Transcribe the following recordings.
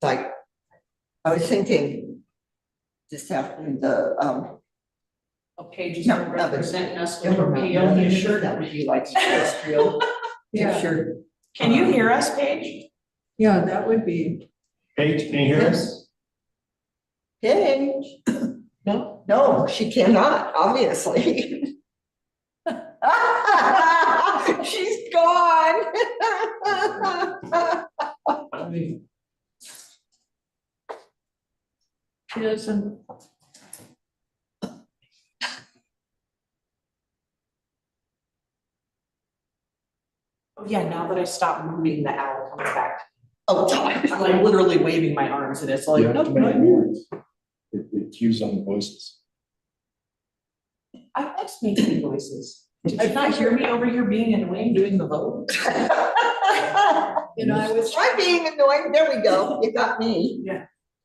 Like, I was thinking this afternoon, Pages No, are no, but- representing us with Never a mind. peony shirt. That would be like industrial. Yeah. Sure. Can you hear us, Paige? Yeah, that would be, Paige, can you hear us? Paige. No. No, she cannot, obviously. She's gone. she doesn't, Oh, yeah, now that I stopped moving, the owl comes back. Oh, I'm like literally waving my arms at it, so like, You have nope, to make not here. noise. It cues on the voices. I like making noises. Did you not hear me over here being annoying doing the vote? you know, I was, Try being annoying. There we go. You got me.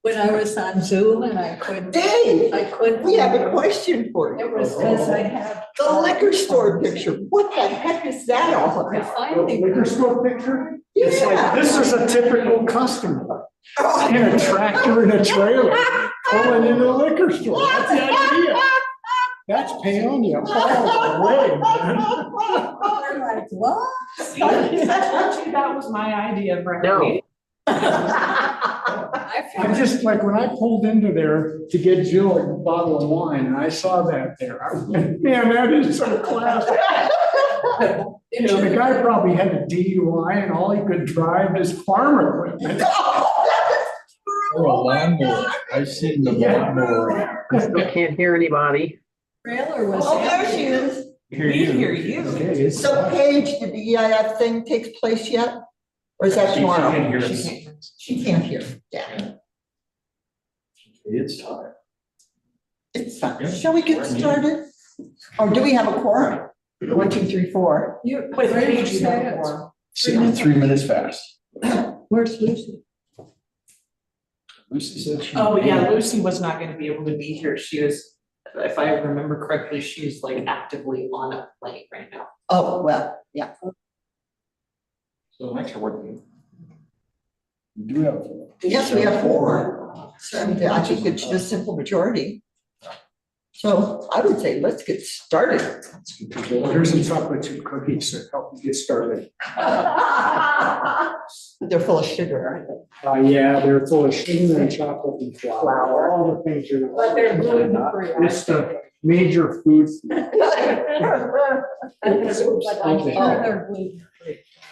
when I was on Zoom and I couldn't. Dave, I couldn't. we have a question for It you. was because I had. The liquor store picture. What the heck is that all I about? finally. Liquor store picture? It's like, Yeah. this is a typical customer in a tractor and a trailer pulling into the liquor store. That's the idea. That's Paonia all the way, man. They're like, what? See, I told you that was my idea, Brenda. I I just, like, when I pulled into there to get Jill a bottle of wine, and I saw that there, I went, man, that is so classic. You know, the guy probably had a DUI and all he could drive is farmer equipment. Or a lawnmower. I've seen the lawnmower. Still can't hear anybody. Trailer was. Oh, there she empty. is. We hear you. So Paige, did the EIF thing take place yet? Or is that She tomorrow? can't hear She us. can't. She can't hear. Yeah. It's time. It's fine. Shall we get started? Or do we have a quorum? 1, 2, 3, 4. You, With where did Paige, you you have say a it? quorum. 3 minutes fast. Where's Lucy? Lucy said she. Oh, yeah, Lucy was not gonna be able to be here. She was, if I remember correctly, she's like actively on a plane right now. Oh, well, yeah. So thanks for working. You do have. Yes, we have 4. So I think it's just simple majority. So I would say let's get started. Here's some chocolate chip cookies to help you get started. They're full of sugar, aren't they? Yeah, they're full of sugar and chocolate and flour, all the things you're. But they're gluten-free. It's the major food. But I'm sure they're gluten-free.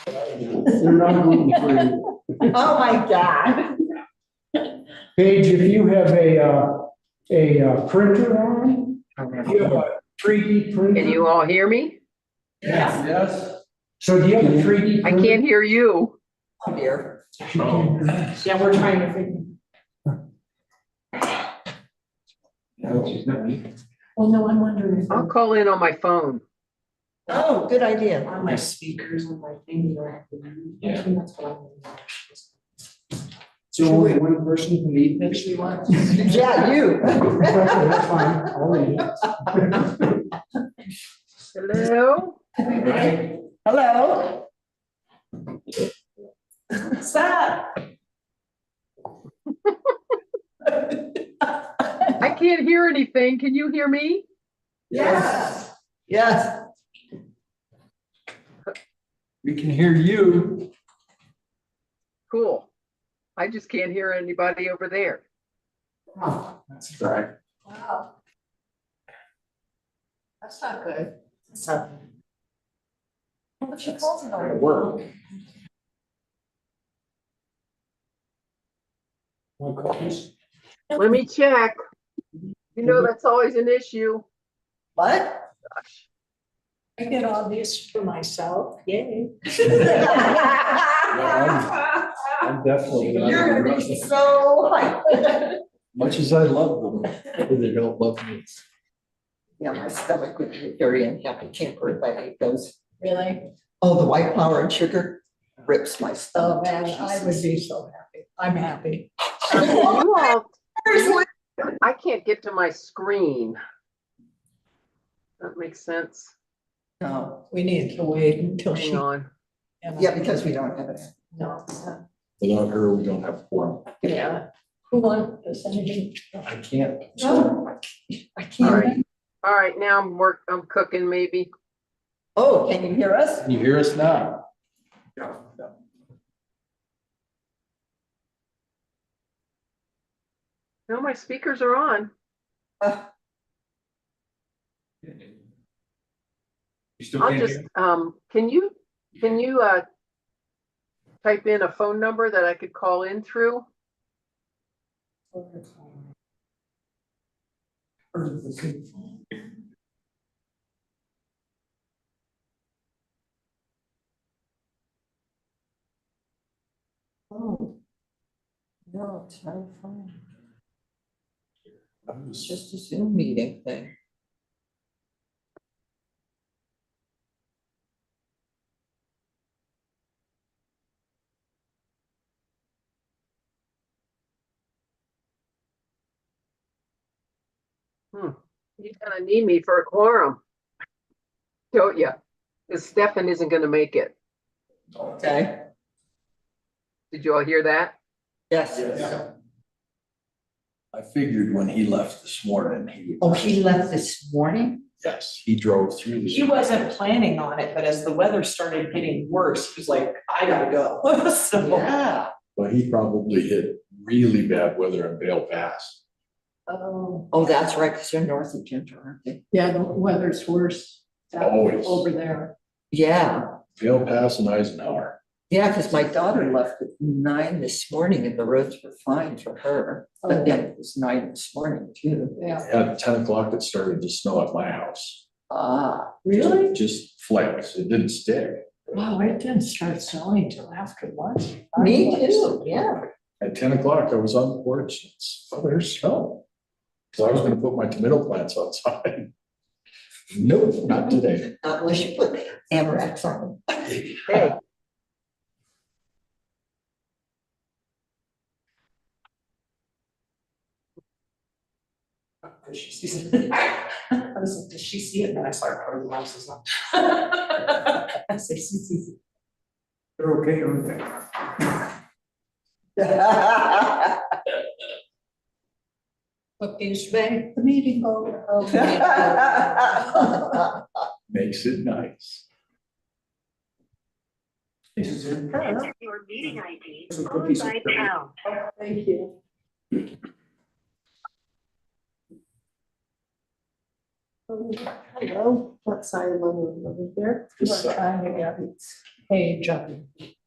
They're not gluten free. Oh, my God. Paige, if you have a printer on, you have a 3D printer. Can you all hear me? Yes. So do you have a 3D I printer? can't hear you. Oh, dear. Yeah, we're trying to figure. No, she's not me. Well, no, I'm wondering if. I'll call in on my phone. Oh, good idea. On my speakers and my things are active. Yeah. That's what I'm. So only one person can eat this? Yeah, you. That's fine, I'll read it. Hello? Hello? What's that? I can't hear anything. Can you hear me? Yes. Yes. We can hear you. Cool. I just can't hear anybody over there. That's right. Wow. That's not good. So, But she calls it Gotta all. work. Want cookies? Let me check. You know, that's always an issue. What? I get all these for myself, yay. I'm definitely. You're gonna be so hyped. Much as I love them, they don't love me. Yeah, my stomach would be very unhappy camper if I ate those. Really? Oh, the white flour and sugar rips my Oh, stomach. man, I would be so happy. I'm happy. You all, Seriously? I can't get to my screen. That makes sense. No, We need to wait until she. Hang on. yeah, because we don't have it. No. Without her, we don't have quorum. Yeah. Who wants anything? I can't. Oh, I All can't. right. All right, now I'm cooking maybe. Oh, can you hear us? Can you hear us now? No, my speakers are on. Uh, You still I'll can't just, hear? can you type in a phone number that I could call in through? Oh. No, it's not fine. It's just a Zoom meeting thing. You kind of need me for a quorum. Don't you? Because Stefan isn't gonna make it. Okay. Did you all hear that? Yes. I figured when he left this morning, he. Oh, he left this morning? Yes, he drove through. He wasn't planning on it, but as the weather started getting worse, he was like, I gotta go. So, Yeah. Well, he probably hit really bad weather in Vale Pass. Oh, Oh, that's right, because they're north of Ginger, aren't they? yeah, the weather's worse Always. over there. Yeah, Vale Pass and Eisenhower. yeah, because my daughter left at 9 this morning and the roads were fine for her. But then it was 9 this morning too. Yeah. At 10 o'clock, it started to snow at my house. Ah, Really? Just flakes. It didn't stick. Wow, it didn't start snowing till after lunch. me too, yeah. At 10 o'clock, I was on the porch. It's, oh, there's snow. Because I was gonna put my tomato plants outside. Nope, not today. Not unless you put Amrex on them. Hey, does she see it? I was like, does she see it? And then I saw her part of the mouse is not. I say, she sees it. They're okay, aren't they? What these make the meeting go. Makes it nice. Enter your meeting ID Some followed cookies by are pretty. pound. Thank you. Hello, what side of the room over there? This We're side. trying to get its page up.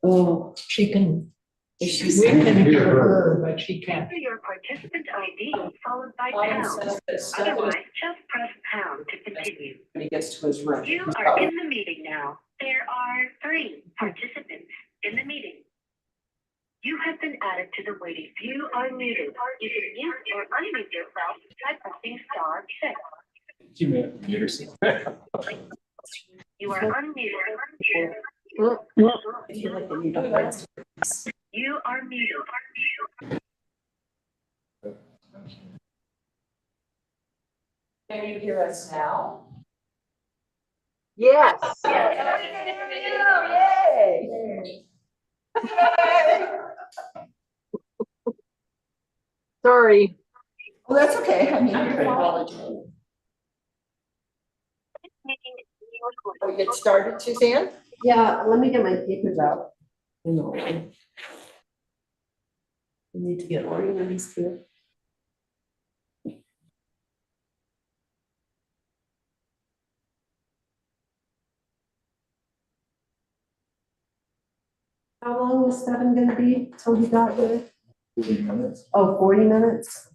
Oh, She can, we she's, can hear her, but she can't. Enter your participant ID followed by Mine pound. says that Stefan is- Otherwise, just press pound to continue. when he gets to his room. You he's are got- in the meeting now. There are 3 participants in the meeting. You have been added to the waiting. You are muted. You can mute or unmute yourself by pressing star 6. You may have muted yourself. You are unmuted. I feel like I need a hard- You are muted. Can you hear us now? yes. Sorry. Well, that's okay, I mean, I'm you're acknowledging. Making We get started, Suzanne? Yeah, let me get my papers out. No. I need to get organized here. How long is Stefan gonna be till he got here? 40 minutes. Oh, 40 minutes?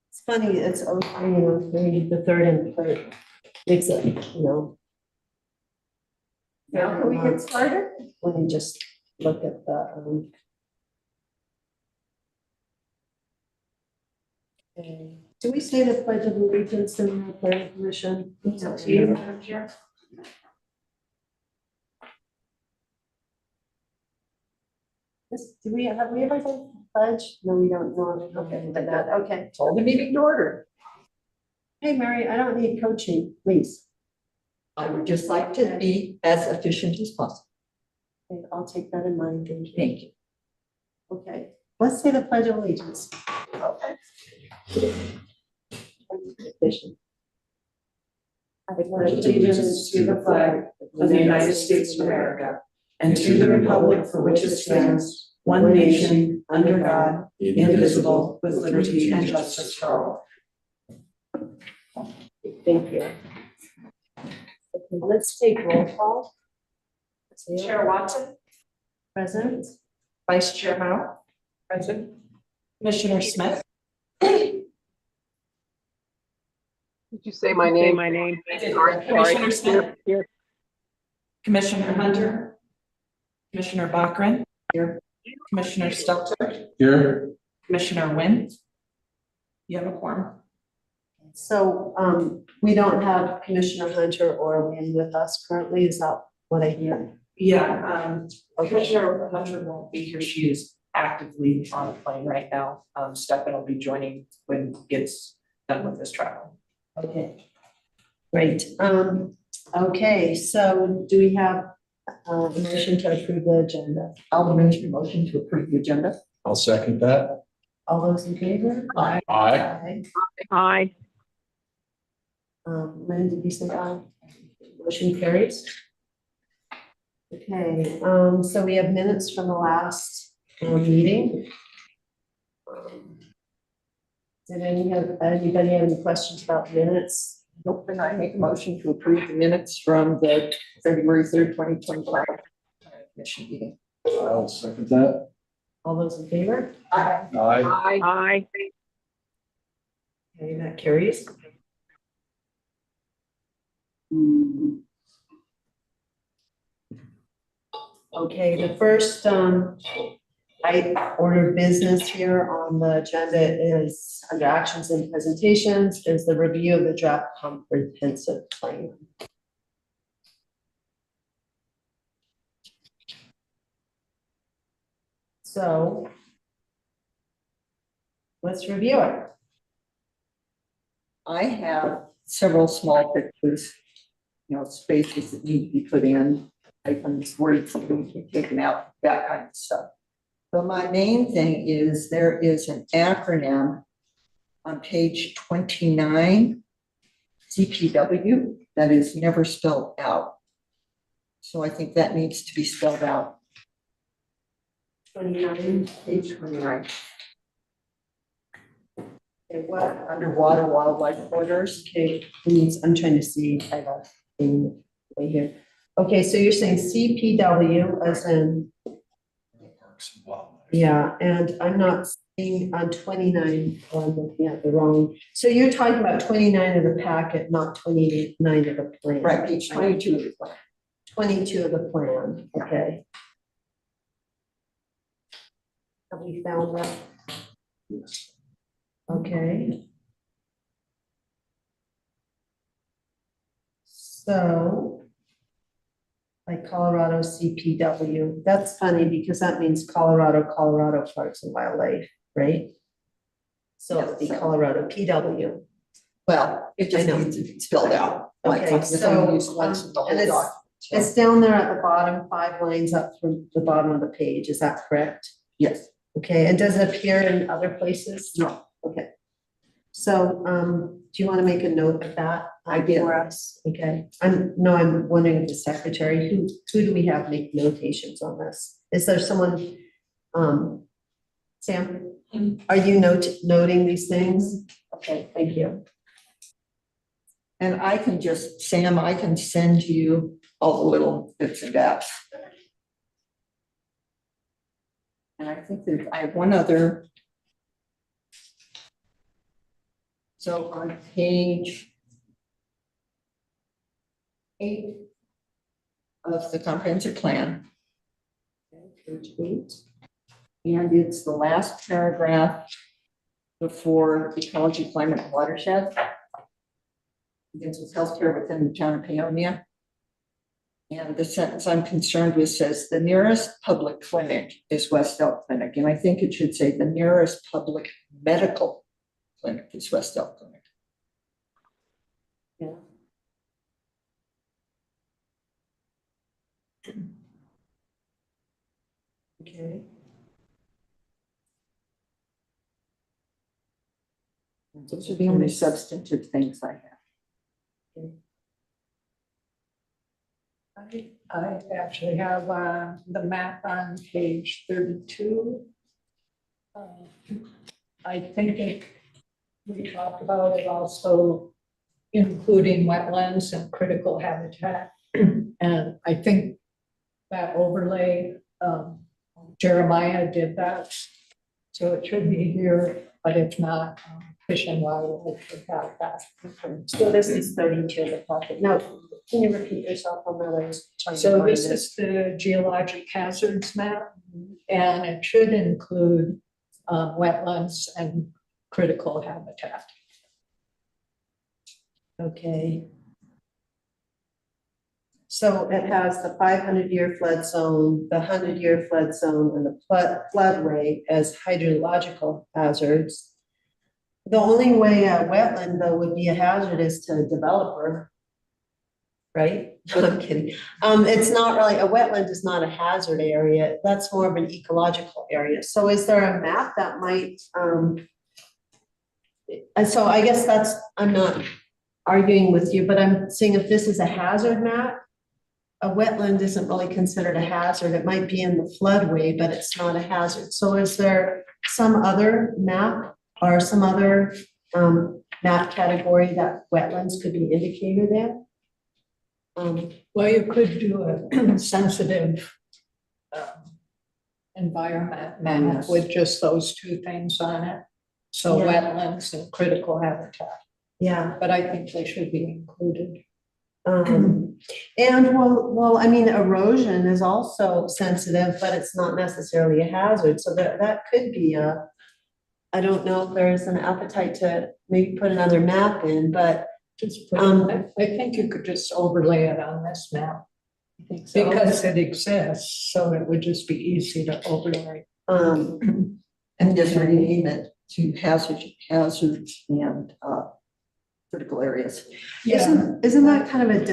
It's funny, it's okay, the third and the third. Makes it, Now, can we get started? Let me just look at the, okay. Do we say the pledge of allegiance in the planning commission? It's up to you, Madam Chair. Do we, have we ever done pledge? No, we don't know. Okay, but that, okay. Call the meeting to order. Hey, Mary, I don't need coaching, please. I would just like to be as efficient as possible. Okay, I'll take that in mind. Thank you. Thank you. Okay, let's say the pledge of allegiance. Efficient. I pledge allegiance to the flag of the United States of America, and to the republic for which it stands, one nation, under God, indivisible, with liberty and justice for all. Thank you. Okay, let's take roll call. Chair Watson, Present. Vice Chair Mao, present. Commissioner Smith. Did you say my name? I did. Sorry, Commissioner sorry. Smith, Here. Commissioner Hunter, Commissioner Bachran, here. Commissioner Stelter, Here, Commissioner Wynn. You have a quorum. So, we don't have Commissioner Hunter or Wynn with us currently, is that what I hear? Yeah, Commissioner Hunter won't be here. She is actively on a plane right now. Stefan will be joining when he gets done with his travel. Okay. Great, okay, so do we have a motion to approve the agenda? I'll mention a motion to approve the agenda. I'll second that. All those in favor? Aye. Aye. Aye. Lynn, did you say aye? Motion carries. Okay, so we have minutes from the last meeting. Did anybody have any questions about minutes? Nope, and I make a motion to approve the minutes from the February 3rd, 2025 commission meeting. I'll second that. All those in favor? Aye. Aye. Aye. Okay, that carries. Okay, the first, order of business here on the agenda is, under actions and presentations, is the review of the draft comprehensive plan. So let's review it. I have several small pictures, spaces that need to be put in, items, words that need to be taken out, that kind of stuff. But my main thing is there is an acronym on page 29, CPW, that is never spelled out. So I think that needs to be spelled out. 29. Page 29. Okay, what, underwater wildlife corridors? Okay, please, I'm trying to see, I have a thing right here. Okay, so you're saying CPW as in, yeah, and I'm not seeing on 29, oh, I'm looking at the wrong. So you're talking about 29 of the packet, not 29 of the plan. Right, page 22 of the plan. 22 of the plan, okay. Have we found that? Okay. So, like Colorado CPW, that's funny because that means Colorado Parks and Wildlife, right? So it'd be Yes. Colorado PW. Well, it just I know. needs to be spelled out. Like, Okay, if someone so, uses the whole and it's- doc. It's down there at the bottom, 5 lines up from the bottom of the page, is that correct? Yes. Okay, and does it appear in other places? No. Okay. So, do you want to make a note of that? I did. For us, okay, I'm wondering if the secretary, who do we have make notations on this? Is there someone, Sam? Are you noting these things? Okay, thank you. And I can just, Sam, I can send you all the little bits and bats. And I think that I have one other. So on page 8 of the comprehensive plan. Page 8. And it's the last paragraph before ecology, climate, and watershed. Begins with healthcare within the town of Paonia. And the sentence I'm concerned with says the nearest public clinic is West Elk Clinic. And I think it should say the nearest public medical clinic is West Elk Clinic. Yeah. Okay. Those are the only substantive things I have. I actually have the map on page 32. I think we talked about it also including wetlands and critical habitat. And I think that overlay, Jeremiah did that. So it should be here, but if not, Fish and Wildlife should have that. So this is 32 in the pocket. Now, can you repeat yourself on that? I was trying to So find this it. is the geologic hazards map, and it should include wetlands and critical habitat. Okay. So it has the 500-year flood zone, the 100-year flood zone, and the floodway as hydrological hazards. The only way a wetland though would be a hazard is to a developer. Right? I'm kidding. It's not really, a wetland is not a hazard area. That's more of an ecological area. So is there a map that might, and so I guess that's, I'm not arguing with you, but I'm saying if this is a hazard map, a wetland isn't really considered a hazard. It might be in the floodway, but it's not a hazard. So is there some other map or some other map category that wetlands could be indicated in? Well, you could do a sensitive environment map Yes. with just those two things on it. So Yeah. wetlands and critical habitat, Yeah. but I think they should be included. And well, I mean, erosion is also sensitive, but it's not necessarily a hazard. So that could be I don't know if there's an appetite to maybe put another map in, but Just put, I think you could just overlay it on this map I think so. because it exists, so it would just be easy to overlay. And just rename it to hazards and critical areas. Isn't that kind of a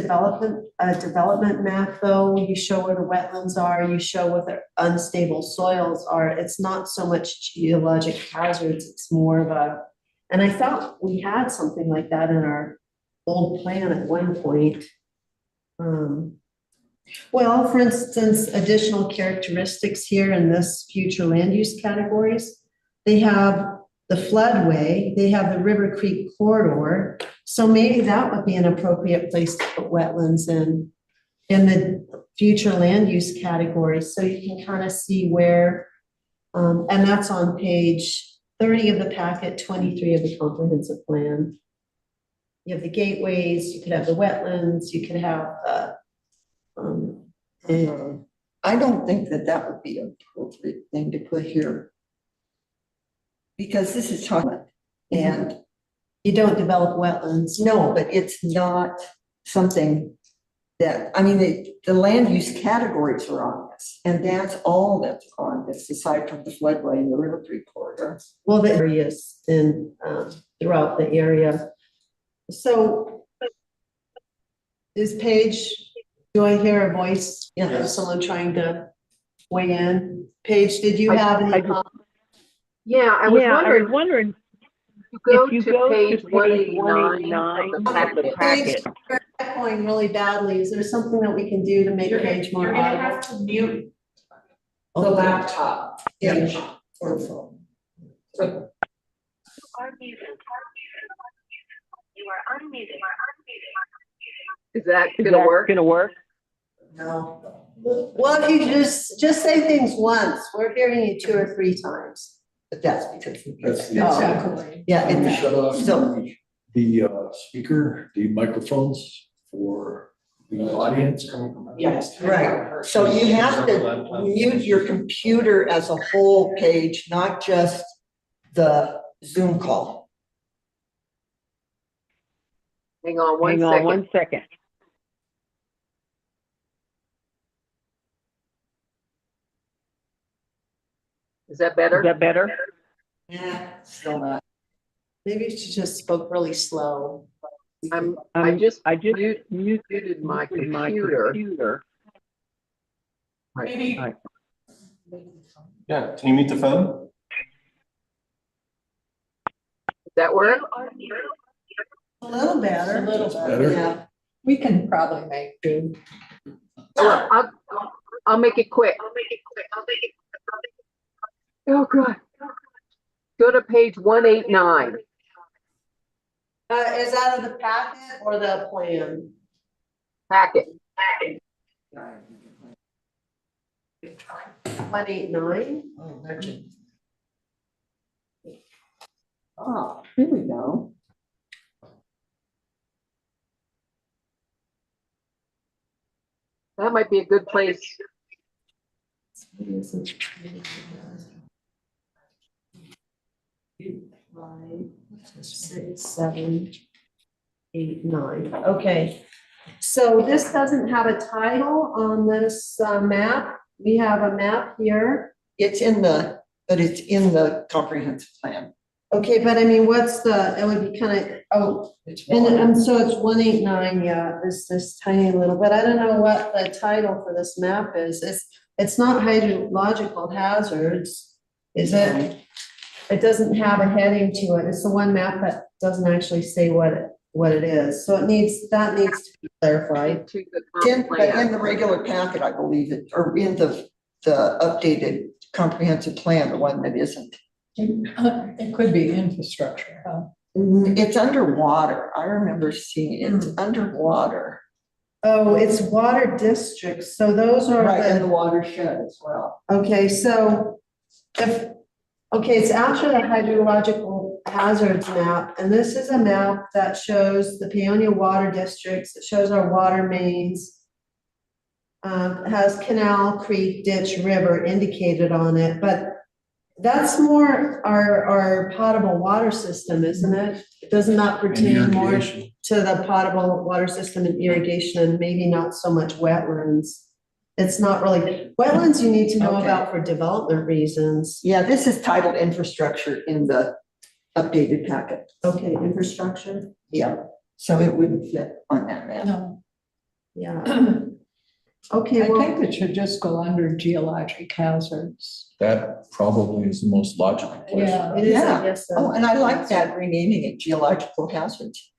development map though? You show where the wetlands are, you show what the unstable soils are. It's not so much geologic hazards, it's more of a, and I thought we had something like that in our old plan at one point. Well, for instance, additional characteristics here in this future land use categories, they have the floodway, they have the River Creek corridor. So maybe that would be an appropriate place to put wetlands in the future land use category. So you can kind of see where, and that's on page 30 of the packet, 23 of the comprehensive plan. You have the gateways, you could have the wetlands, you could have, I don't think that would be an appropriate thing to put here. Because this is talking, and you don't develop wetlands. no, but it's not something that, I mean, the land use categories are on this, and that's all that's on this, aside from the floodway and the River Creek corridor. Well, the areas in, throughout the area. So this page, do I hear a voice? Yeah. Of someone trying to weigh in? Paige, did you I- have any I- comments? Yeah, I was wondering, If you go to page 189 of the packet. Paige, you're echoing really badly. Is there something that we can do to make page more audible? to mute Okay. laptop. Yeah. Or phone. You are muted. You are unmuted. Is that gonna work? No. Well, if you just say things once, we're hearing you 2 or 3 times. But that's because. That's the- Exactly. Yeah, Can we it's, shut off So- the speaker, the microphones for the audience? Yes. Right, so you have to mute your computer as a whole page, not just the Zoom call. Hang on one second. Is that better? Yeah, still not. Maybe she just spoke really slow. I just muted my computer. Maybe. Yeah, can you mute the phone? Does that work? A little better. A little Better? Yeah, We can probably make do. Well, I'll make it quick. Oh, God. Go to page 189. Is that of the packet or the plan? Packet. 189? oh, legend. Oh, here we go. That might be a good place. 5, 6, 7, 8, 9. Okay. So this doesn't have a title on this map. We have a map here. It's in the, but it's in the comprehensive plan. Okay, but I mean, what's the, it would be kind of, oh, It's and one. so it's 189, yeah, this tiny little, but I don't know what the title for this map is. It's not hydrological hazards, is it? It doesn't have a heading to it. It's the one map that doesn't actually say what it is. So that needs to be clarified. To the It's in, comp but in plan. the regular packet, I believe it, or in the updated comprehensive plan, the one that isn't. It could be infrastructure, huh? It's underwater. I remember seeing it. It's underwater. Oh, it's water districts. So those are Right, in the, the watershed as well. okay, so it's after the hydrological hazards map, and this is a map that shows the Paonia water districts. It shows our water mains. Has canal, creek, ditch, river indicated on it, but that's more our potable water system, isn't it? Doesn't that pertain more Irrigation. to the potable water system and irrigation, and maybe not so much wetlands? It's not really, wetlands you need to know Okay. about for development reasons. Yeah, this is titled infrastructure in the updated packet. Okay, infrastructure, Yeah, so it wouldn't fit on that map. No, yeah. Okay, I well, think it should just go under geologic hazards. That probably is the most logical place. Yeah. it is, I Yeah. guess. Oh, and I like that renaming it geological hazards.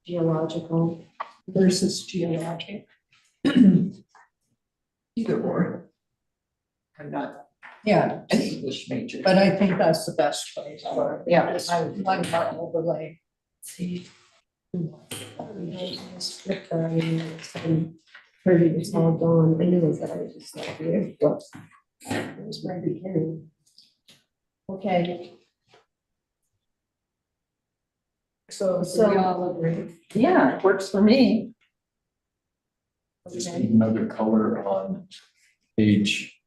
Geological. Versus geologic. Either or. I'm not Yeah, an English major. but I think that's the best place for it. Yeah. Just one part overlay. See. Pretty, it's all gone. I knew it was that, I just like here. Whoops. It was my beginning. Okay, So So- we all agree. Yeah, it works for me. Just need another color on page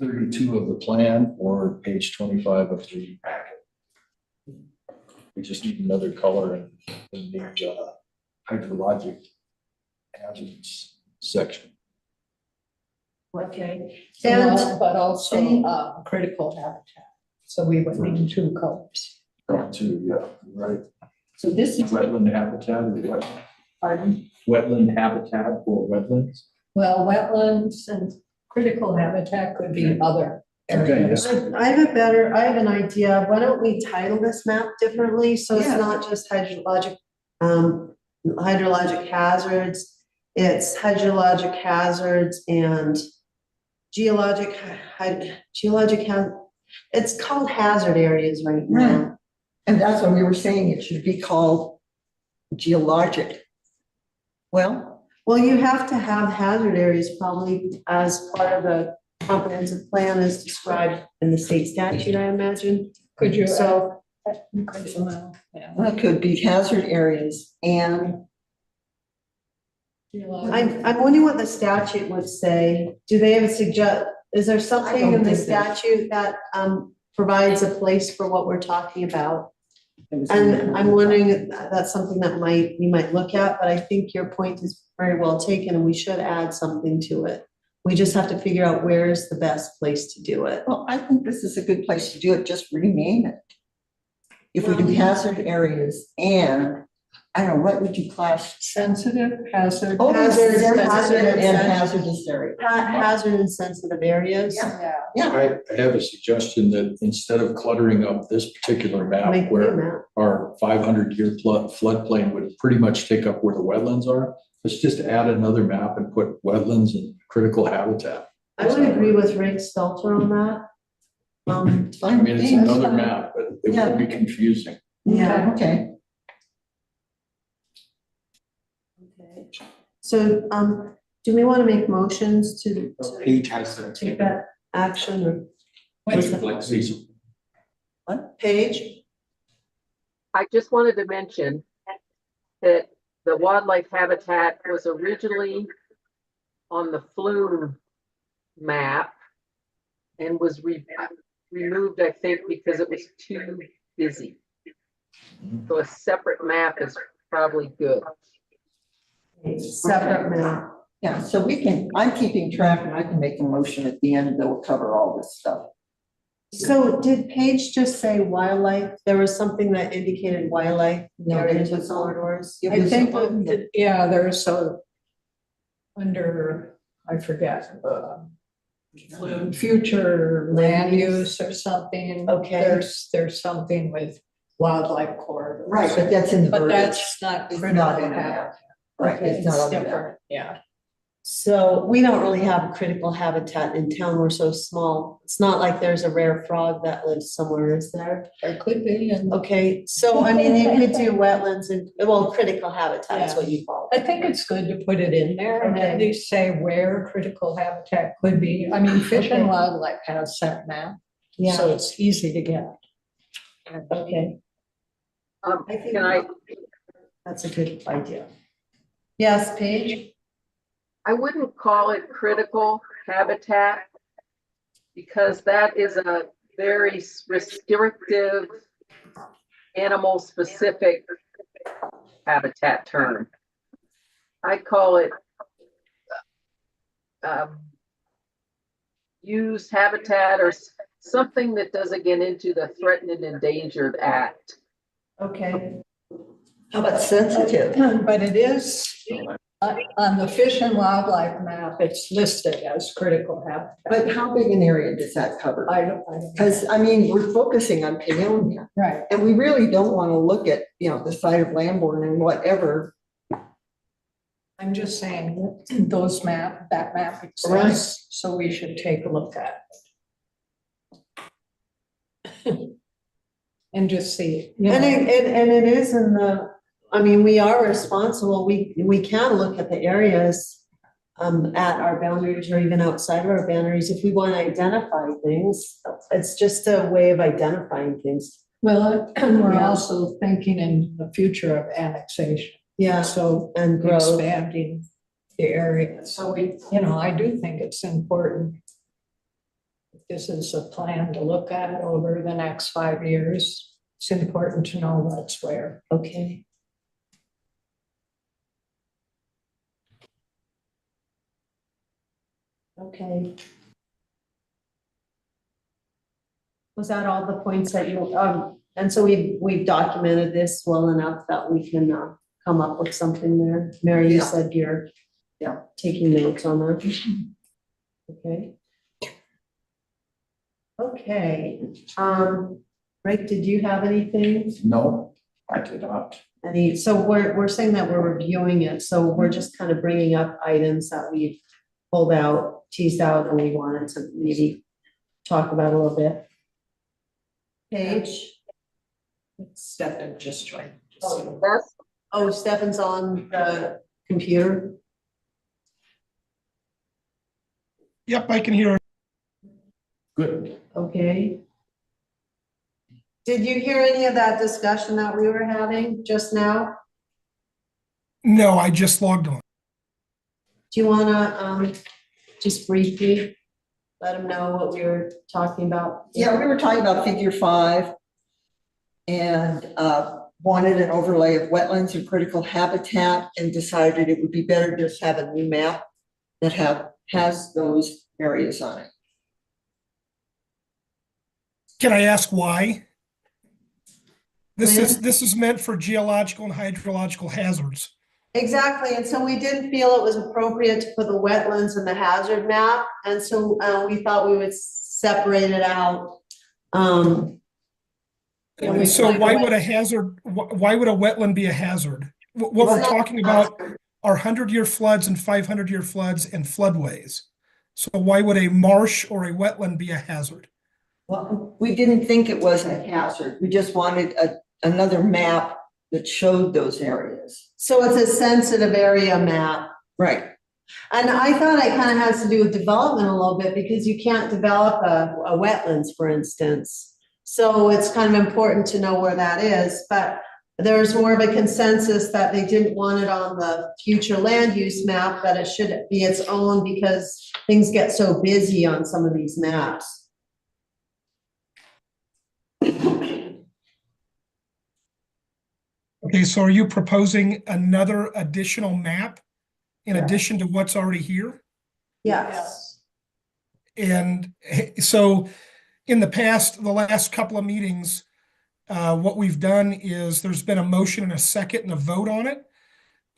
32 of the plan or page 25 of the packet. We just need another color in the hydrologic hazards section. okay. And, And, but also, any- critical habitat. So we would need two colors. Yeah, right. So this is, Wetland habitat or what? pardon? Wetland habitat or wetlands? Well, wetlands and critical habitat could be other Okay, areas. yes. I have an idea. Why don't we title this map differently? So it's Yeah. not just hydrologic hazards. It's hydrologic hazards and geologic, it's called hazard areas right now. And that's what we were saying, it should be called geologic. Well, Well, you have to have hazard areas probably as part of the comprehensive plan as described in the state statute, I imagine. Could you? So, Yeah. that could be hazard areas and I'm wondering what the statute would say. Do they have is there something in the think that- statute that provides a place for what we're talking about? And I'm wondering if that's something that we might look at, but I think your point is very well taken and we should add something to it. We just have to figure out where is the best place to do it. Well, I think this is a good place to do it, just rename it. If we do hazard areas and, I don't know, what would you class? Sensitive, hazard. Oh, Hazard, sensitive hazard, and and hazardous area. Hazard and sensitive areas. Yeah. Yeah. I have a suggestion that instead of cluttering up this particular Make map a new where map. our 500-year floodplain would pretty much take up where the wetlands are, let's just add another map and put wetlands and critical habitat. I would agree with Rick Stelter on that. I mean, it's another map, but it Yeah. would be confusing. Yeah. Okay. Okay. So, do we want to make motions to Page has to. take that action or Like season. what page? I just wanted to mention that the wildlife habitat was originally on the flume map and was removed, I think, because it was too busy. So a separate map is probably good. Separate map. Yeah, so I'm keeping track and I can make a motion at the end that will cover all this stuff. So did Paige just say wildlife? There was something that indicated wildlife No, areas it and was on- corridors? It I was think, on the- yeah, there's under, I forget, future land use or something. Okay. There's something with wildlife corridors. Right, but that's in the But verbiage. that's not It's critical not in the habitat. map. Right, Okay, it's not It's on the map. different, yeah. So we don't really have critical habitat in town. We're so small. It's not like there's a rare frog that lives somewhere, is there? There could be, and Okay, so I mean, you could do wetlands and, well, critical habitat is what you call I it. think it's good to put it in there and at Okay. least say where critical habitat could be. I mean, Fish and Okay. Wildlife has that map, so Yeah, it's easy to get. okay, I think- Can I, that's a good idea. Yes, Paige? I wouldn't call it critical habitat because that is a very restrictive, animal-specific habitat term. I call it used habitat or something that doesn't get into the threatened and endangered act. Okay, How about sensitive? But it is, on the Fish and Wildlife map, it's listed as critical habitat. But how big an area does that cover? I don't. Because, I mean, we're focusing on Paonia, Right, and we really don't want to look at, the site of Lambourne and whatever. I'm just saying, that map Right. exists, so we should take a look at it. And just see, and it is in I mean, we are responsible, we can look at the areas at our boundaries or even outside of our boundaries if we want to identify things. It's just a way of identifying things. well, and we're Yeah. also thinking in the future of annexation. Yeah, So and growth. expanding the area. So I do think it's important. This is a plan to look at over the next 5 years. It's important to know what's where. Okay. Okay. Was that all the points that you, and so we've documented this well enough that we can come up with something there? Mary, you Yeah. said you're Yeah. taking notes on that. Okay. Okay, Rick, did you have anything? No, I did not. So we're saying that we're reviewing it, so we're just kind of bringing up items that we've pulled out, teased out, and we wanted to maybe talk about a little bit. Paige? Stefan just joined. That's Oh, Stefan's on the computer? Yep, I can hear. Good. Okay. Did you hear any of that discussion that we were having just now? No, I just logged on. Do you wanna, just briefly let them know what we were talking about? Yeah, we were talking about figure 5. and wanted an overlay of wetlands and critical habitat, and decided it would be better to just have a new map that has those areas on it. Can I ask why? This is meant for geological and hydrological hazards. Exactly, and so we didn't feel it was appropriate to put the wetlands in the hazard map, and so we thought we would separate it out. So why would a hazard, why would a wetland be a hazard? What we're talking about are 100-year floods and 500-year floods and floodways. So why would a marsh or a wetland be a hazard? Well, we didn't think it was a hazard. We just wanted another map that showed those areas. So it's a sensitive area map. Right. And I thought it kind of has to do with development a little bit, because you can't develop a wetlands, for instance. So it's kind of important to know where that is, but there's more of a consensus that they didn't want it on the future land use map, that it should be its own, because things get so busy on some of these maps. Okay, so are you proposing another additional map in Yeah. addition to what's already here? Yes. And so in the past, the last couple of meetings, what we've done is there's been a motion and a second and a vote on it.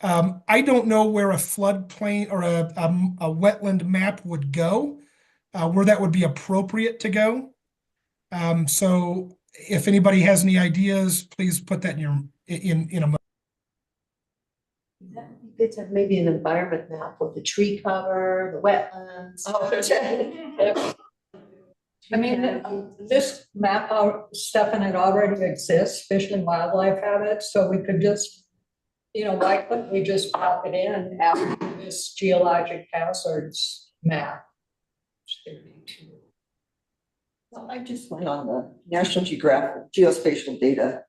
I don't know where a floodplain or a wetland map would go, where that would be appropriate to go. So if anybody has any ideas, please put that in a motion. That'd be good to have maybe an environment map with the tree cover, the wetlands. I mean, this map, Stefan, it already exists, Fish and Wildlife Habitat, so we could just, why couldn't we just pop it in after this geologic hazards map? Well, I just went on the National Geographic Geospatial data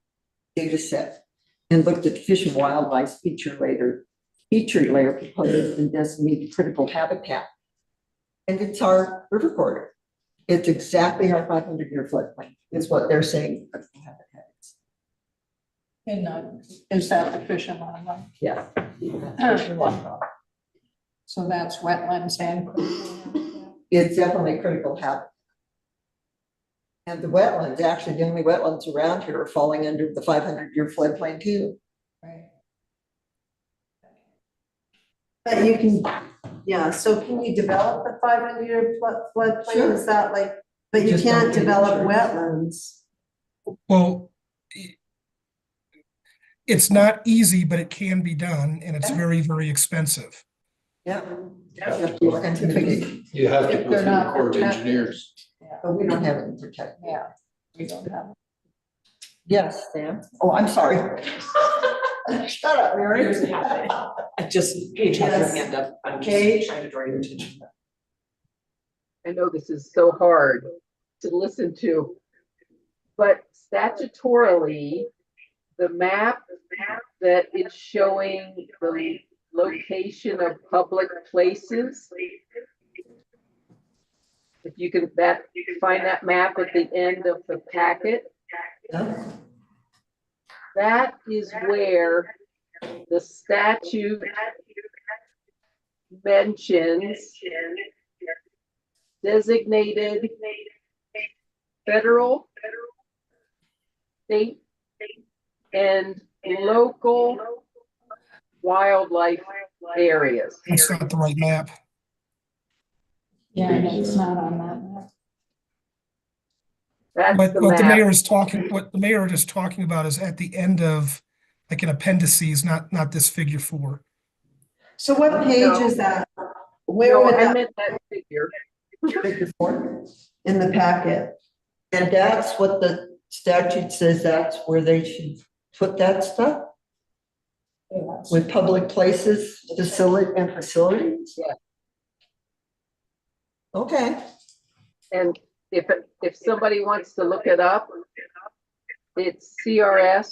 set and looked at Fish and Wildlife feature layer proposed and designated critical habitat. And it's our river corridor. It's exactly our 500-year floodplain, is what they're saying critical habitat is. And is that the Fish and Wildlife? Yeah. So that's wetlands and critical habitat? It's definitely critical habitat. And the wetlands, actually, the only wetlands around here are falling under the 500-year floodplain too. Right. But you can, yeah, so can you develop the 500-year floodplain? Sure. Is that like, but you Just can't don't get develop insurance. wetlands. Well, it's not easy, but it can be done, and it's very, very expensive. Yeah. You have to look into it, You have to If go they're through the not Corps of protected. Engineers. but we don't have any protection. Yeah, we don't have. Yes, Sam. Oh, I'm sorry. Shut up, Mary. I just, Paige has her hand up. I'm just trying to draw your attention to that. I know this is so hard to listen to, but statutorily, the map that is showing the location of public places, if you can find that map at the end of the packet, that is where the statute mentions designated federal, state, and local wildlife areas. That's not the right map. Yeah, it's not on that map. That's What the the map. mayor is talking, what the mayor is talking about is at the end of, like an appendices, not this figure 4. So what page No. is that? Where No, would I that, meant that figure. in the packet? And that's what the statute says, that's where they should put that stuff, with public places, facilities? Yeah. Okay. And if somebody wants to look it up, it's CRS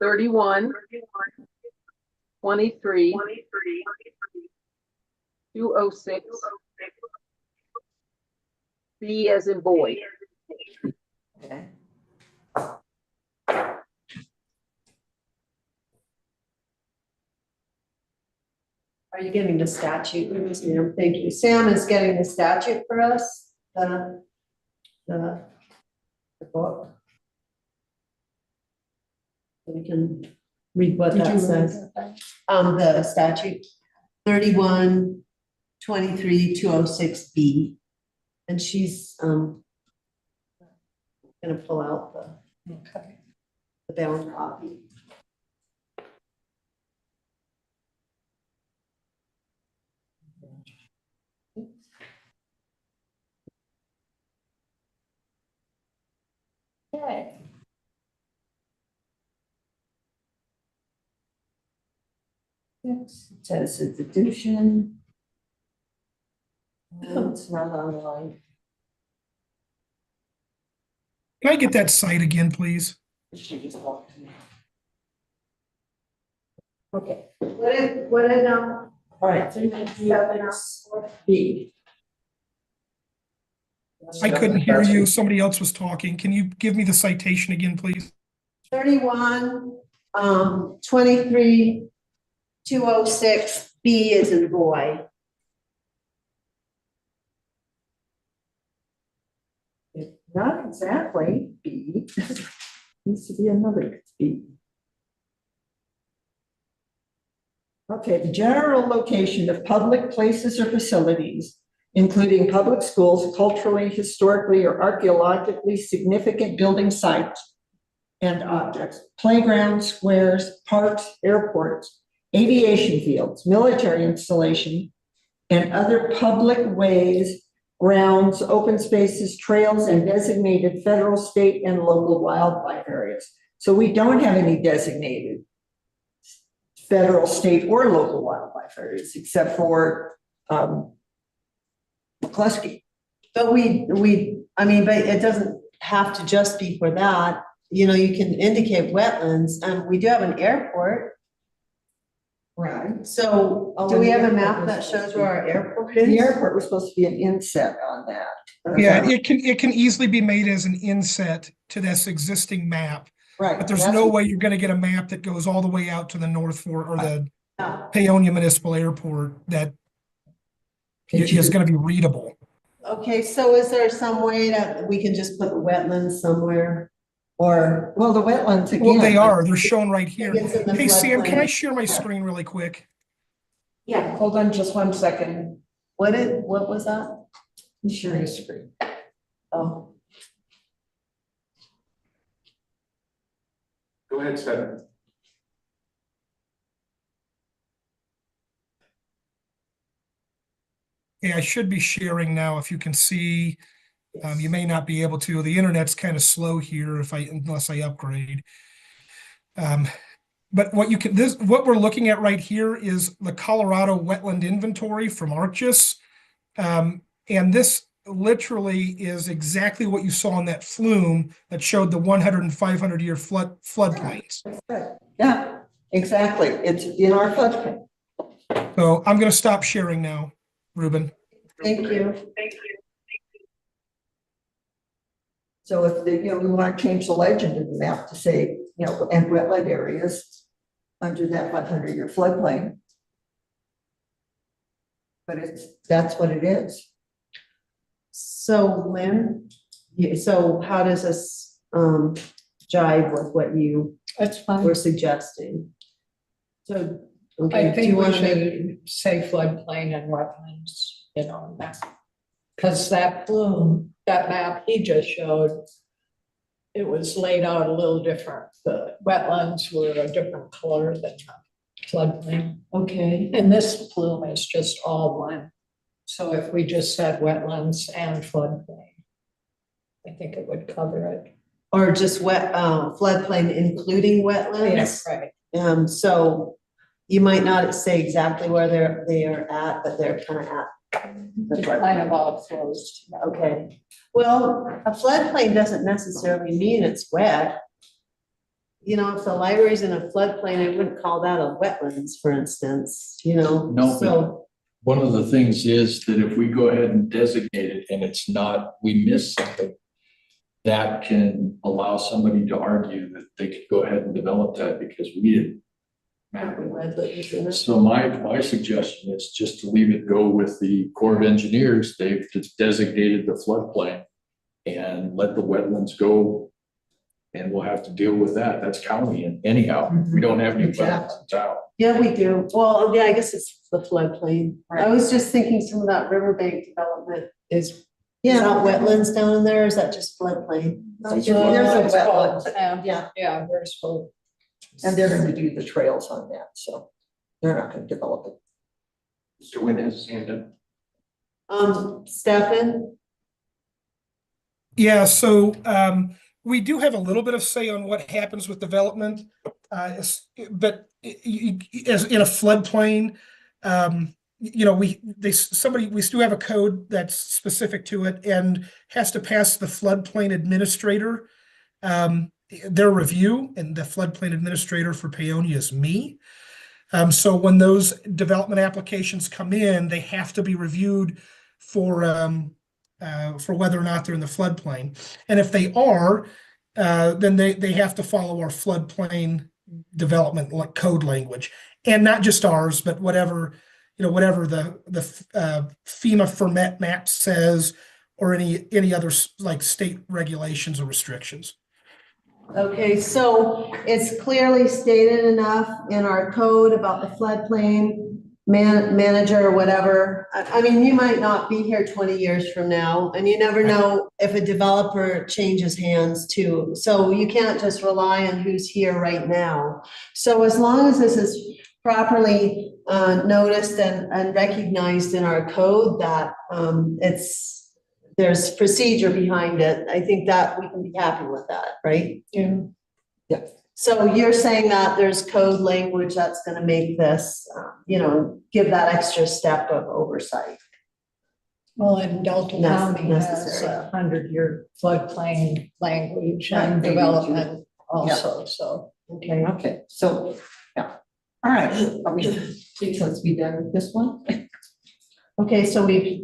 31 23 206 B as in boy. Okay. Are you getting the statute? Sam, thank you. Sam is getting the statute for us, the book. We can read what that says. The statute 3123-206B. And she's gonna pull out the bound copy. Okay. Next, it says it's addition. It's not online. Can I get that site again, please? She just walked in. Okay, What did, all right. B. I couldn't hear you. Somebody else was talking. Can you give me the citation again, please? 23-206B is in boy. Not exactly B. Needs to be another B. Okay, the general location of public places or facilities, including public schools, culturally, historically, or archaeologically significant building sites and objects, playgrounds, squares, parks, airports, aviation fields, military installation, and other public ways, grounds, open spaces, trails, and designated federal, state, and local wildlife areas. So we don't have any designated federal, state, or local wildlife areas, except for McCluskey. But but it doesn't have to just be for that. You know, you can indicate wetlands, and we do have an airport. Right. So do we have a map that shows where our airport is? The airport was supposed to be an inset on that. Yeah, it can easily be made as an inset to this existing map, Right. but there's that's no what- way you're gonna get a map that goes all the way out to the North Fork or the No. Paonia Municipal Airport that is gonna be readable. Okay, so is there some way that we can just put the wetlands somewhere? Or, Well, the wetlands again. Well, they're shown right here. It's in the Hey, Sam, can I floodplain. share my screen really quick? Yeah, hold on just 1 second. what was that? Share your screen. Oh, Go ahead, Stephen. Yeah, I should be sharing now. If you can see, you may not be able to. The internet's kind of slow here unless I upgrade. But what we're looking at right here is the Colorado Wetland Inventory from ArcGIS. And this literally is exactly what you saw on that flume that showed the 100 and 500 year floodplains. Yeah, exactly. It's in our floodplain. So I'm going to stop sharing now, Ruben. thank you. So if we want to change the legend of the map to say, and wetland areas under that 500-year floodplain. But that's what it is. So Lynn, so how does this jive with what you That's fine. were suggesting? So, I okay, do think you we want to make, should say floodplain and wetlands, because that plume, that map he just showed, it was laid out a little different. The wetlands were a different color than the floodplain. okay, And this plume is just all one. So if we just said wetlands and floodplain, I think it would cover it. or just floodplain including wetlands? Right. So you might not say exactly where they are at, but they're kind of at. It's kind of all closed. Okay, well, a floodplain doesn't necessarily mean it's wet. You know, if the library's in a floodplain, I wouldn't call that a wetlands, for instance, No, but- so. One of the things is that if we go ahead and designate it and it's not, we miss something, that can allow somebody to argue that they could go ahead and develop that because we So my suggestion is just to leave it go with the Corps of Engineers. They've just designated the floodplain and let the wetlands go. And we'll have to deal with that. That's county and anyhow, we don't have any wetlands in town. Yeah, we do. Well, yeah, I guess it's the floodplain. I was just thinking some of that riverbank development is that wetlands down in there? Is that just floodplain? There's a It's called, wetland, yeah, Yeah, there's both. and they're gonna do the trails on that, so they're not gonna develop it. Mr. Wynn has his hand up. Stefan? Yeah, so we do have a little bit of say on what happens with development. But as in a floodplain, we still have a code that's specific to it and has to pass the floodplain administrator their review, and the floodplain administrator for Paonia is me. So when those development applications come in, they have to be reviewed for whether or not they're in the floodplain. And if they are, then they have to follow our floodplain development code language, and not just ours, but whatever the FEMA Fermet map says, or any other like state regulations or restrictions. Okay, so it's clearly stated enough in our code about the floodplain manager or whatever. I mean, you might not be here 20 years from now, and you never know if a developer changes hands too. So you can't just rely on who's here right now. So as long as this is properly noticed and recognized in our code that there's procedure behind it, I think that we can be happy with that, right? Yeah. So you're saying that there's code language that's gonna make this, give that extra step of oversight. Well, and Delta County has Necessary. 100-year floodplain language Right, and they do development too. also, so. Okay. Okay, so, yeah, all right, please, let's be done with this one. Okay, so we've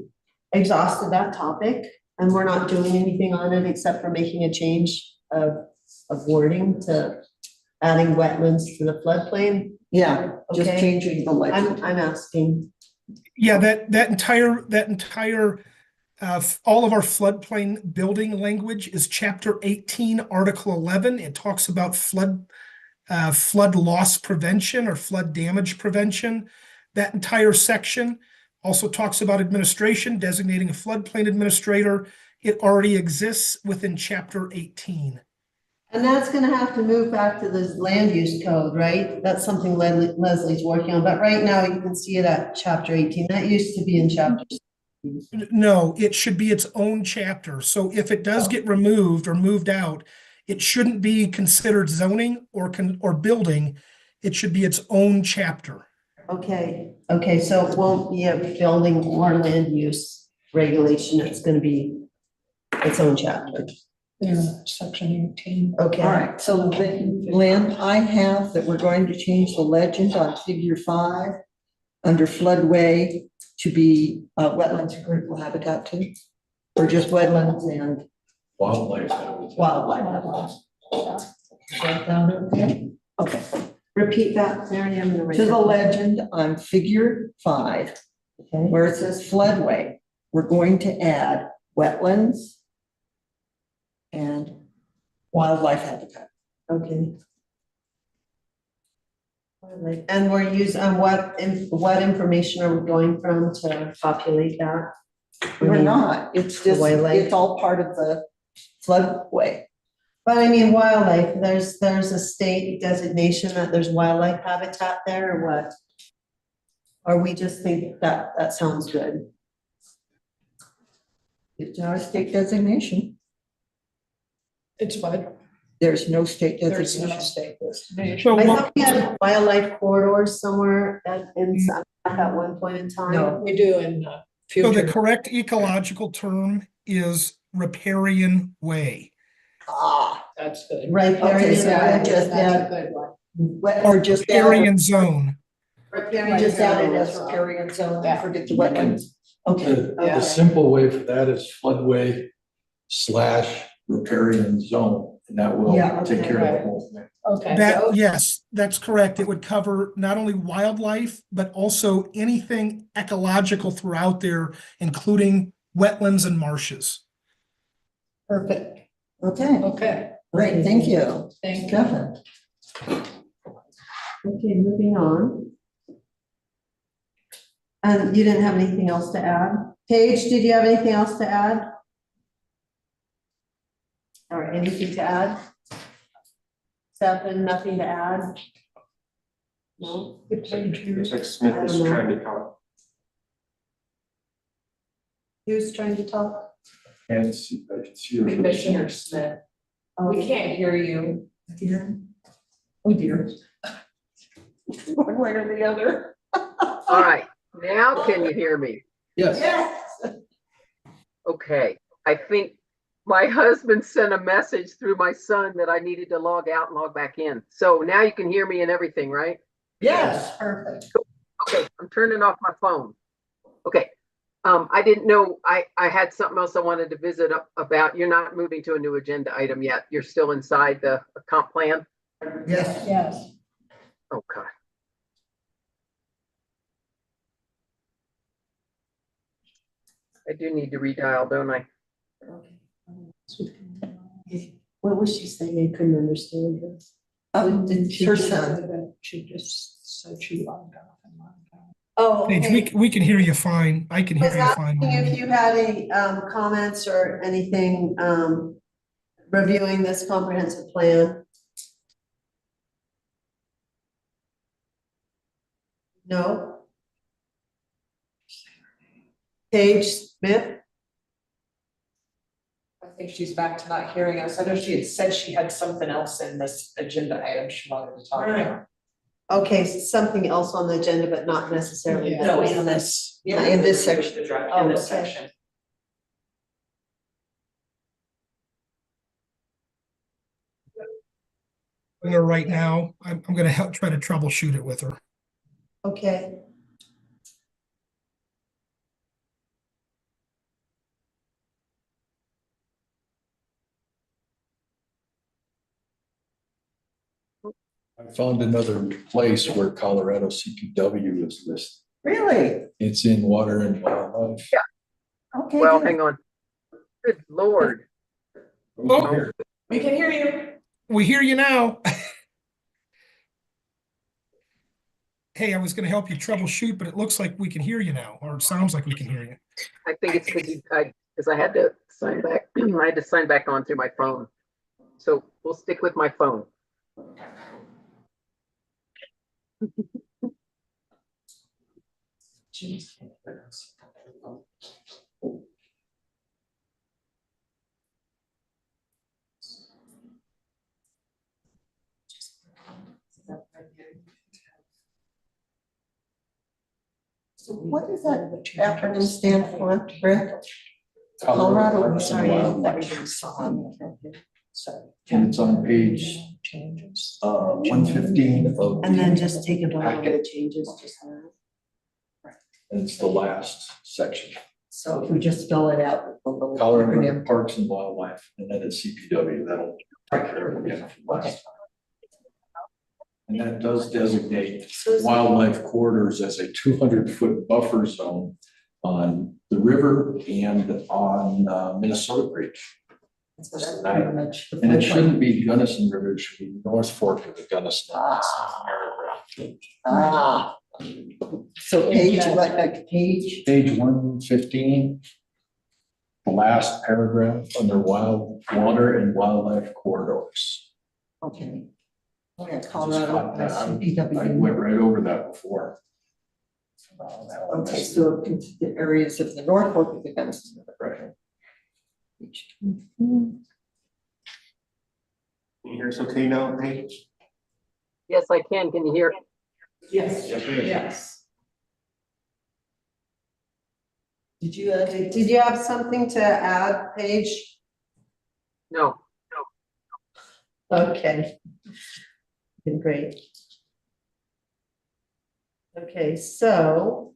exhausted that topic and we're not doing anything on it except for making a change of wording to adding wetlands to the floodplain. Yeah, just Okay. changing the legend. I'm asking. Yeah, that entire all of our floodplain building language is chapter 18, article 11. It talks about flood loss prevention or flood damage prevention. That entire section also talks about administration, designating a floodplain administrator. It already exists within chapter 18. And that's gonna have to move back to the land use code, right? That's something Leslie's working on, but right now you can see it at chapter 18. That used to be in chapter. No, it should be its own chapter. So if it does get removed or moved out, it shouldn't be considered zoning or building. It should be its own chapter. Okay, so it won't be a building or land use regulation. It's gonna be its own chapter. Yeah, section 18. Okay. All right, so Lynn, I have that we're going to change the legend on figure 5 under floodway to be wetlands and critical habitat too, or just wetlands and Wildlife. wildlife. Is that down okay? Okay, Repeat that, Mary, I'm gonna write to the that. legend on figure 5, Okay. where it says floodway, we're going to add wetlands and wildlife habitat. Okay. And we're using, what information are we going from to populate that? We're not, it's just, wildlife. it's all part of the floodway. But I mean, wildlife, there's a state designation that there's wildlife habitat there or what? Or we just think that sounds good? It's not a state designation. It's what? There's no state There's no designation. state designation. So I what, thought we had wildlife corridors somewhere at one point in time. No. We do in so the future. correct ecological term is riparian way. Ah, That's good. Right, Okay, so there I just That's a add, good one. or just add, Riparian zone. just add it as riparian zone, and forget the wetlands. Okay, The simple way for that is floodway / riparian zone. And that will Yeah, take okay, care of the right. whole thing. Okay. That, yes, that's correct. It would cover not only wildlife, but also anything ecological throughout there, including wetlands and marshes. Perfect. Okay, Okay, great, thank you. thank you. Stefan. Okay, moving on. And you didn't have anything else to add? Paige, did you have anything else to add? Or anything to add? Stefan, nothing to add? No? Looks like Smith is trying to talk. Who's trying to talk? And I can see your. Commissioner Smith, we can't hear you. Oh dear. One way or the other. All right, now can you hear me? Yes. Yes. Okay, I think my husband sent a message through my son that I needed to log out and log back in. So now you can hear me and everything, right? Yes. Perfect. Okay, I'm turning off my phone. Okay. I didn't know, I had something else I wanted to visit about. You're not moving to a new agenda item yet. You're still inside the comp plan? Yes. Yes. Okay. I do need to redial, don't I? What was she saying? I couldn't understand her. It's her son. She just said she logged off and logged on. Oh, Paige, okay. we can hear you fine. I can hear Was you asking if fine. you had any comments or anything reviewing this comprehensive plan? No? Paige Smith? I think she's back to not hearing us. I know she had said she had something else in this agenda item she wanted to talk about. Okay, something else on the agenda, but not necessarily. Yeah. No, in this. Yeah, in this section. In this Oh, okay. section. Her right now. I'm gonna help try to troubleshoot it with her. Okay. I found another place where Colorado CPW is listed. Really? It's in Water and Wildlife. Okay. Well, good. hang on. Good Lord. Oh. We can hear you. We hear you now. Hey, I was gonna help you troubleshoot, but it looks like we can hear you now, or it sounds like we can hear you. I think it's because I had to sign back. I had to sign back on through my phone. So we'll stick with my phone. So what does that acronym stand for, Rick? Colorado. Parks and Wildlife. And it's on page 115 of. And then the just take a vote on the packet. changes, just now. And it's the last section. So if we just spell it out with the little Colorado acronym. Parks and Wildlife, and then it's CPW, that'll take care of it again from last time. And that does designate wildlife corridors as a 200-foot buffer zone on the river and on Minnesota Bridge. So that's pretty much. the And it floodplain. shouldn't be Gunnison River, it should be North Fork of the Gunnison. Ah. So page, right back to page. Page 115, the last paragraph under wild water and wildlife corridors. Okay. Oh, yeah, Just Colorado, caught that. I CPW. went right over that before. Okay, so it's the areas of the North Fork of the Gunnison River. Right. Can you hear us okay now, Paige? Yes, I can. Can you hear? Yes, Yes. yes. Did Did you have something to add, Paige? No. Okay. Great. Okay, so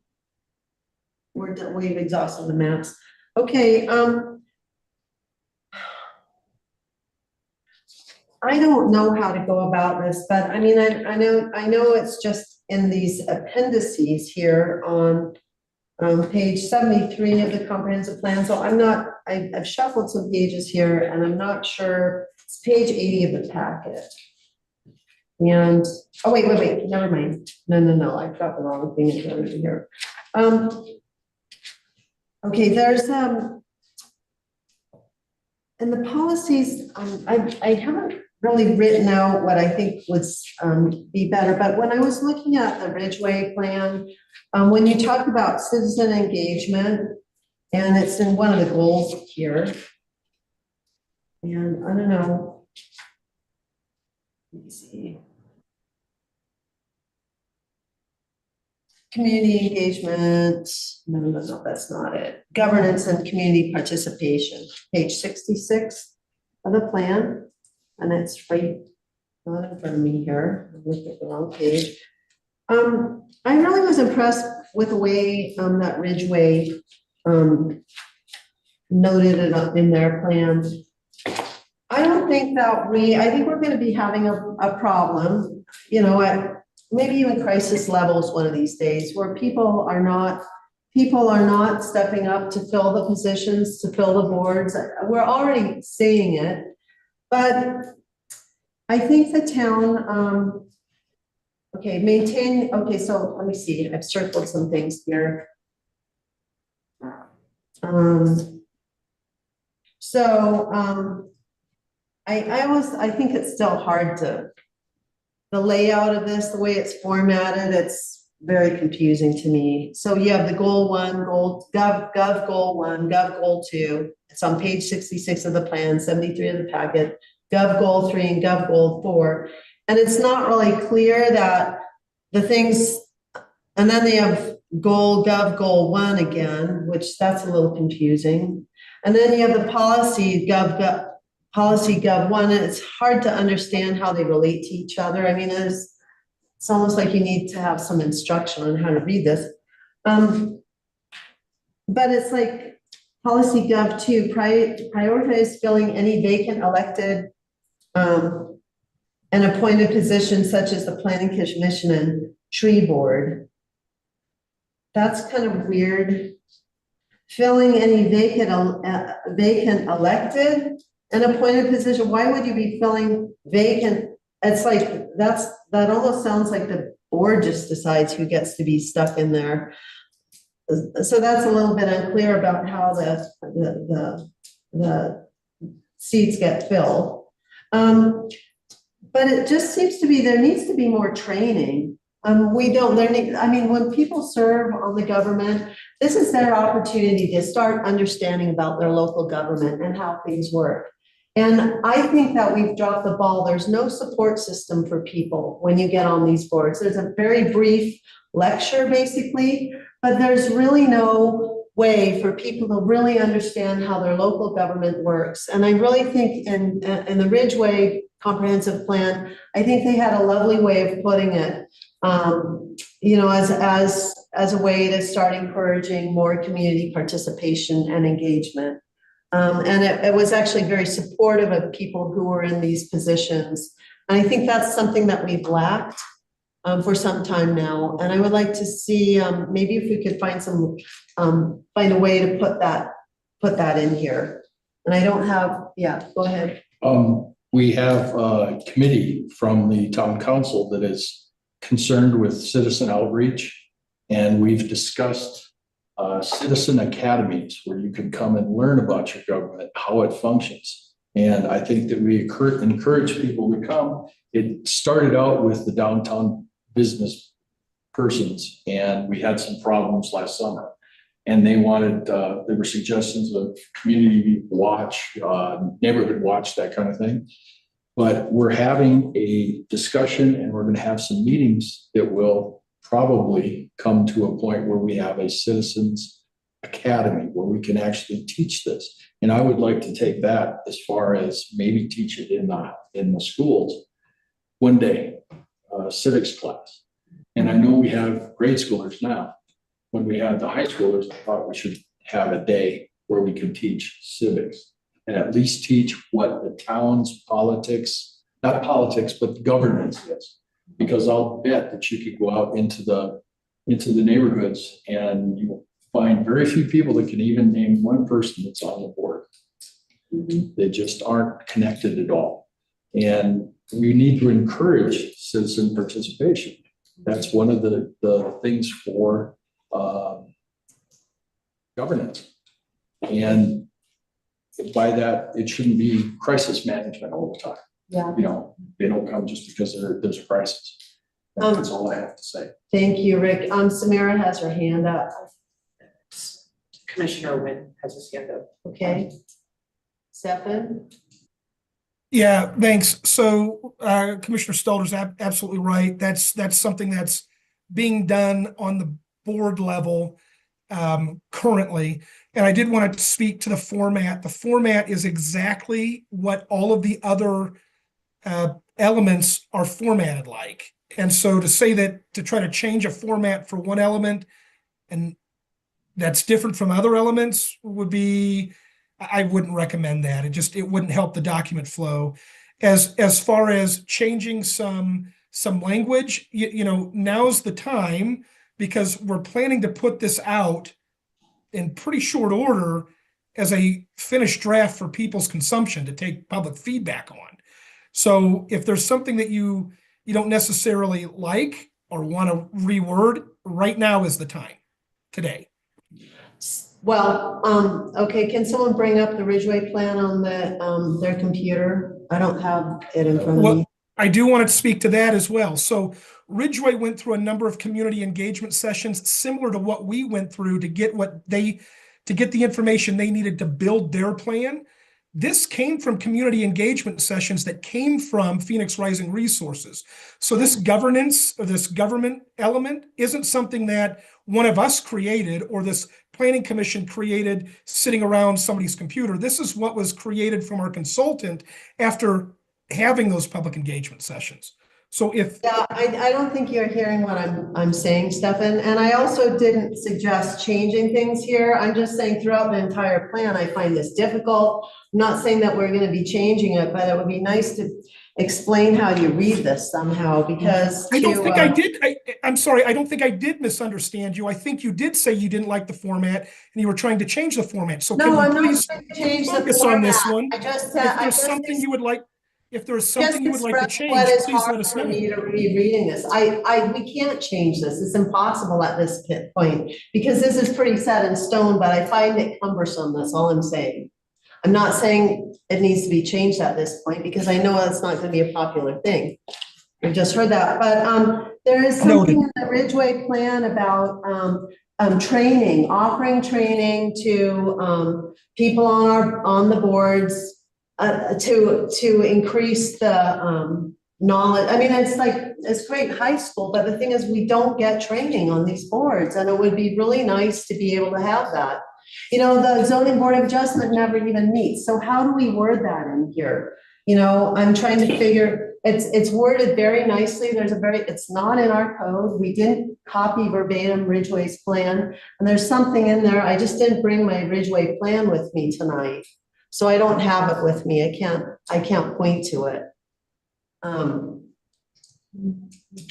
we're done, we've exhausted the maps. Okay, I don't know how to go about this, but I mean, I know it's just in these appendices here on page 73 of the comprehensive plan. So I've shuffled some pages here and I'm not sure. It's page 80 of the packet. And, oh, wait, never mind. No, I've got the wrong thing in here. Okay, there's, and the policies, I haven't really written out what I think would be better, but when I was looking at the Ridgeway plan, when you talk about citizen engagement, and it's in one of the goals here, and I don't know, let me see. Community engagement, no, that's not it. Governance and community participation, page 66 of the plan. And it's right not in front of me here. I looked at the wrong page. I really was impressed with the way that Ridgeway noted it up in their plan. I don't think that I think we're going to be having a problem, you know, at maybe even crisis levels one of these days, where people are not stepping up to fill the positions, to fill the boards. We're already seeing it, but I think the town, so let me see, I've circled some things here. I think it's still hard the layout of this, the way it's formatted, it's very confusing to me. So you have the goal 1, gov goal 1, gov goal 2. It's on page 66 of the plan, 73 of the packet, gov goal 3 and gov goal 4. And it's not really clear that the things, and then they have gov goal 1 again, which that's a little confusing. And then you have the policy gov 1, and it's hard to understand how they relate to each other. I mean, it's almost like you need to have some instruction on how to read this. But it's like policy gov 2, prioritize filling any vacant elected and appointed positions such as the planning commission and tree board. That's kind of weird. Filling any vacant elected an appointed position. Why would you be filling vacant? It's like, that almost sounds like the board just decides who gets to be stuck in there. So that's a little bit unclear about how the seats get filled. But it just seems to be, there needs to be more training. When people serve on the government, this is their opportunity to start understanding about their local government and how things work. And I think that we've dropped the ball. There's no support system for people when you get on these boards. There's a very brief lecture, basically, but there's really no way for people to really understand how their local government works. And I really think in the Ridgeway comprehensive plan, I think they had a lovely way of putting it, as a way to start encouraging more community participation and engagement. And it was actually very supportive of people who were in these positions. And I think that's something that we've lacked for some time now. And I would like to see, maybe if we could find a way to put that in here. And I don't have, go ahead. We have a committee from the town council that is concerned with citizen outreach. And we've discussed citizen academies where you can come and learn about your government, how it functions. And I think that we encourage people to come. It started out with the downtown business persons, and we had some problems last summer. And they wanted, there were suggestions of community watch, neighborhood watch, that kind of thing. But we're having a discussion, and we're going to have some meetings that will probably come to a point where we have a citizens academy where we can actually teach this. And I would like to take that as far as maybe teach it in the schools one day, civics class. And I know we have grade schoolers now. When we had the high schoolers, I thought we should have a day where we could teach civics and at least teach what the town's politics, not politics, but governance is. Because I'll bet that you could go out into the neighborhoods and you will find very few people that can even name one person that's on the board. They just aren't connected at all. And we need to encourage citizen participation. That's one of the things for governance. And by that, it shouldn't be crisis management all the time. Yeah. You know, they don't come just because there's a crisis. That's all I have to say. Thank you, Rick. Samara has her hand up. Commissioner Wynn has his hand up. Okay. Stefan? Yeah, thanks. So Commissioner Stelter's absolutely right. That's something that's being done on the board level currently. And I did want to speak to the format. The format is exactly what all of the other elements are formatted like. And so to say that, to try to change a format for one element and that's different from other elements would be, I wouldn't recommend that. It wouldn't help the document flow. As far as changing some language, you know, now's the time because we're planning to put this out in pretty short order as a finished draft for people's consumption to take public feedback on. So if there's something that you don't necessarily like or want to reword, right now is the time, today. Well, okay, can someone bring up the Ridgeway plan on their computer? I don't have it in front of me. I do want to speak to that as well. So Ridgeway went through a number of community engagement sessions similar to what we went through to get the information they needed to build their plan. This came from community engagement sessions that came from Phoenix Rising Resources. So this governance or this government element isn't something that one of us created or this planning commission created sitting around somebody's computer. This is what was created from our consultant after having those public engagement sessions. So I don't think you're hearing what I'm saying, Stefan. And I also didn't suggest changing things here. I'm just saying throughout the entire plan, I find this difficult. I'm not saying that we're going to be changing it, but it would be nice to explain how you read this somehow, because I don't think I did. I'm sorry. I don't think I did misunderstand you. I think you did say you didn't like the format and you were trying to change the format. So no, I'm can you please not trying to change the focus format. on this one? If there's something you would like, if there's something you would like to change, please let us know. Me to read reading this. We can't change this. It's impossible at this point because this is pretty set in stone, but I find it cumbersome. That's all I'm saying. I'm not saying it needs to be changed at this point because I know that's not going to be a popular thing. We just heard that, but there is something in the Ridgeway plan about training, offering training to people on the boards. To increase the knowledge. I mean, it's great high school, but the thing is we don't get training on these boards and it would be really nice to be able to have that. You know, the zoning board of adjustment never even meets. So how do we word that in here? You know, I'm trying to figure, it's worded very nicely. It's not in our code. We didn't copy verbatim Ridgeway's plan. And there's something in there. I just didn't bring my Ridgeway plan with me tonight. So I don't have it with me. I can't point to it.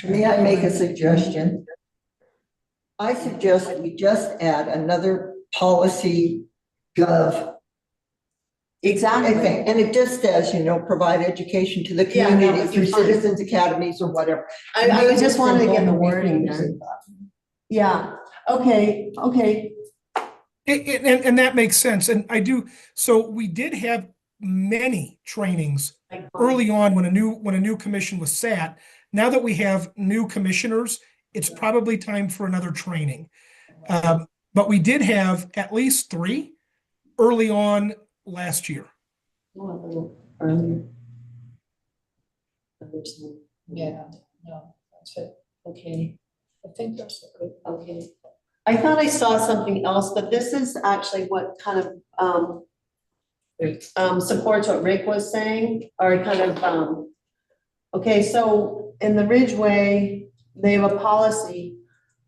May I make a suggestion? I suggest we just add another policy gov. Exactly. Thing. And it just says, you know, provide education to the Yeah, that community would be through fine. citizens academies or whatever. I just wanted to get the wording there. Yeah, okay. And that makes sense. And I do. So we did have many trainings early on when a new commission was sat. Now that we have new commissioners, it's probably time for another training. But we did have at least 3 early on last year. Yeah, no, that's it. Okay. I think that's a good. Okay. I thought I saw something else, but this is actually what kind of supports what Rick was saying, or kind of, okay, so in the Ridgeway, they have a policy,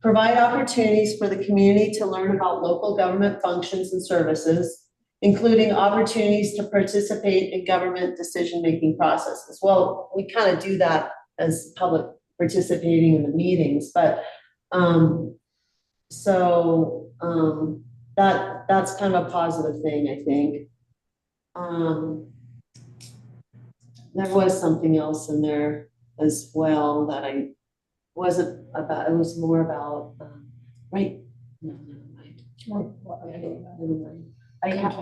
provide opportunities for the community to learn about local government functions and services, including opportunities to participate in government decision-making processes. Well, we kind of do that as public participating in the meetings, but, that's kind of a positive thing, I think. There was something else in there as well that I wasn't about, it was more about, right? No, never mind. Never mind. I have.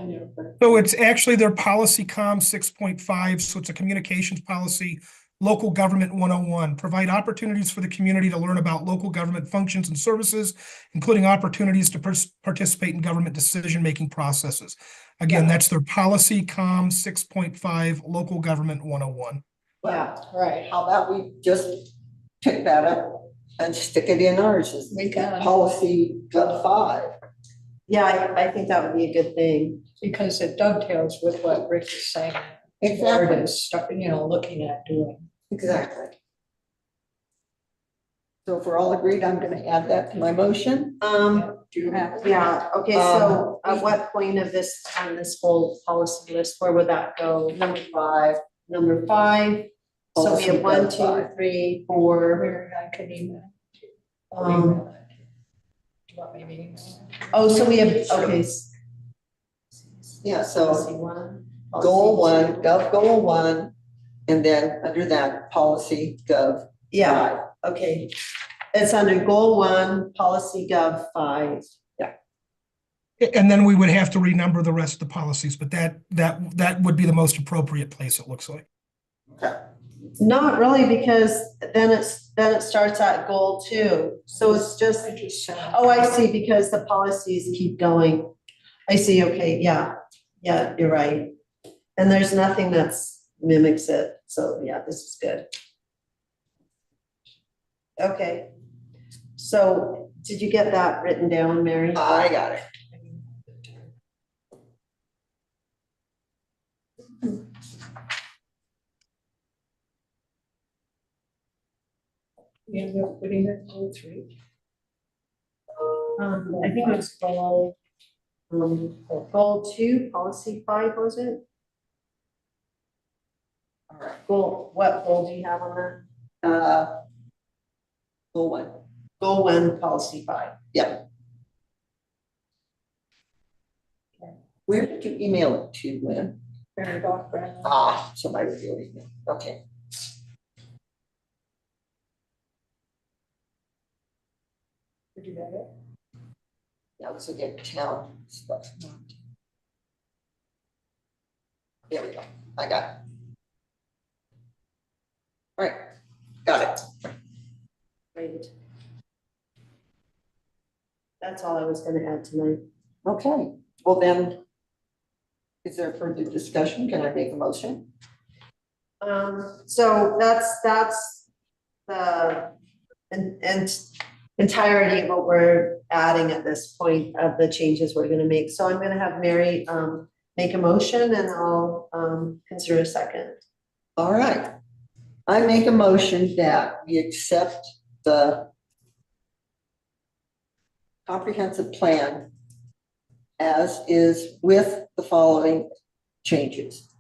So it's actually their policy COM 6.5, so it's a communications policy, local government 101, provide opportunities for the community to learn about local government functions and services, including opportunities to participate in government decision-making processes. Again, that's their policy COM 6.5, local government 101. Yeah, Right. How about we just pick that up and stick it in ours as We can. policy Gov 5? yeah, I think that would be a good thing. Because it dovetails with what Rick is saying. Exactly. Board is, looking at doing. Exactly. So if we're all agreed, I'm gonna add that to my motion. Do you have? Yeah, okay, so at what point of this, on this whole policy list, where would that go? Number 5. Number 5, so we have Policy 1, Gov 2, 3, 4. Where I could email. Um, Do you want me to email it? oh, so we have, okay. Yeah, so Policy 1. goal policy 1, 2. Gov goal 1, and then under that, policy Gov Yeah, 5. okay. It's under goal 1, policy gov 5. And then we would have to renumber the rest of the policies, but that would be the most appropriate place, it looks like. Okay. Not really, because then it starts at goal 2. So it's just, I just sent. oh, I see, because the policies keep going. I see, okay, yeah, you're right. And there's nothing that's mimics it, so yeah, this is good. Okay, so did you get that written down, Mary? I got it. You end up putting it in 3. I think it was goal, goal 2, policy 5, was it? All right. Goal, what goal do you have on that? Goal 1. Goal 1, policy 5. Yeah. Where did you email it to, Lynn? Mary Bach Brown. Somebody with your email. Okay. Did you get it? Yeah, let's look at town stuff. There we go. I got it. All right, got it. Great. That's all I was gonna add tonight. Okay, well then, is there further discussion? Can I make a motion? So that's the and entirety of what we're adding at this point of the changes we're gonna make. So I'm gonna have Mary make a motion, and I'll consider a second. All right. I make a motion that we accept the comprehensive plan as is with the following changes.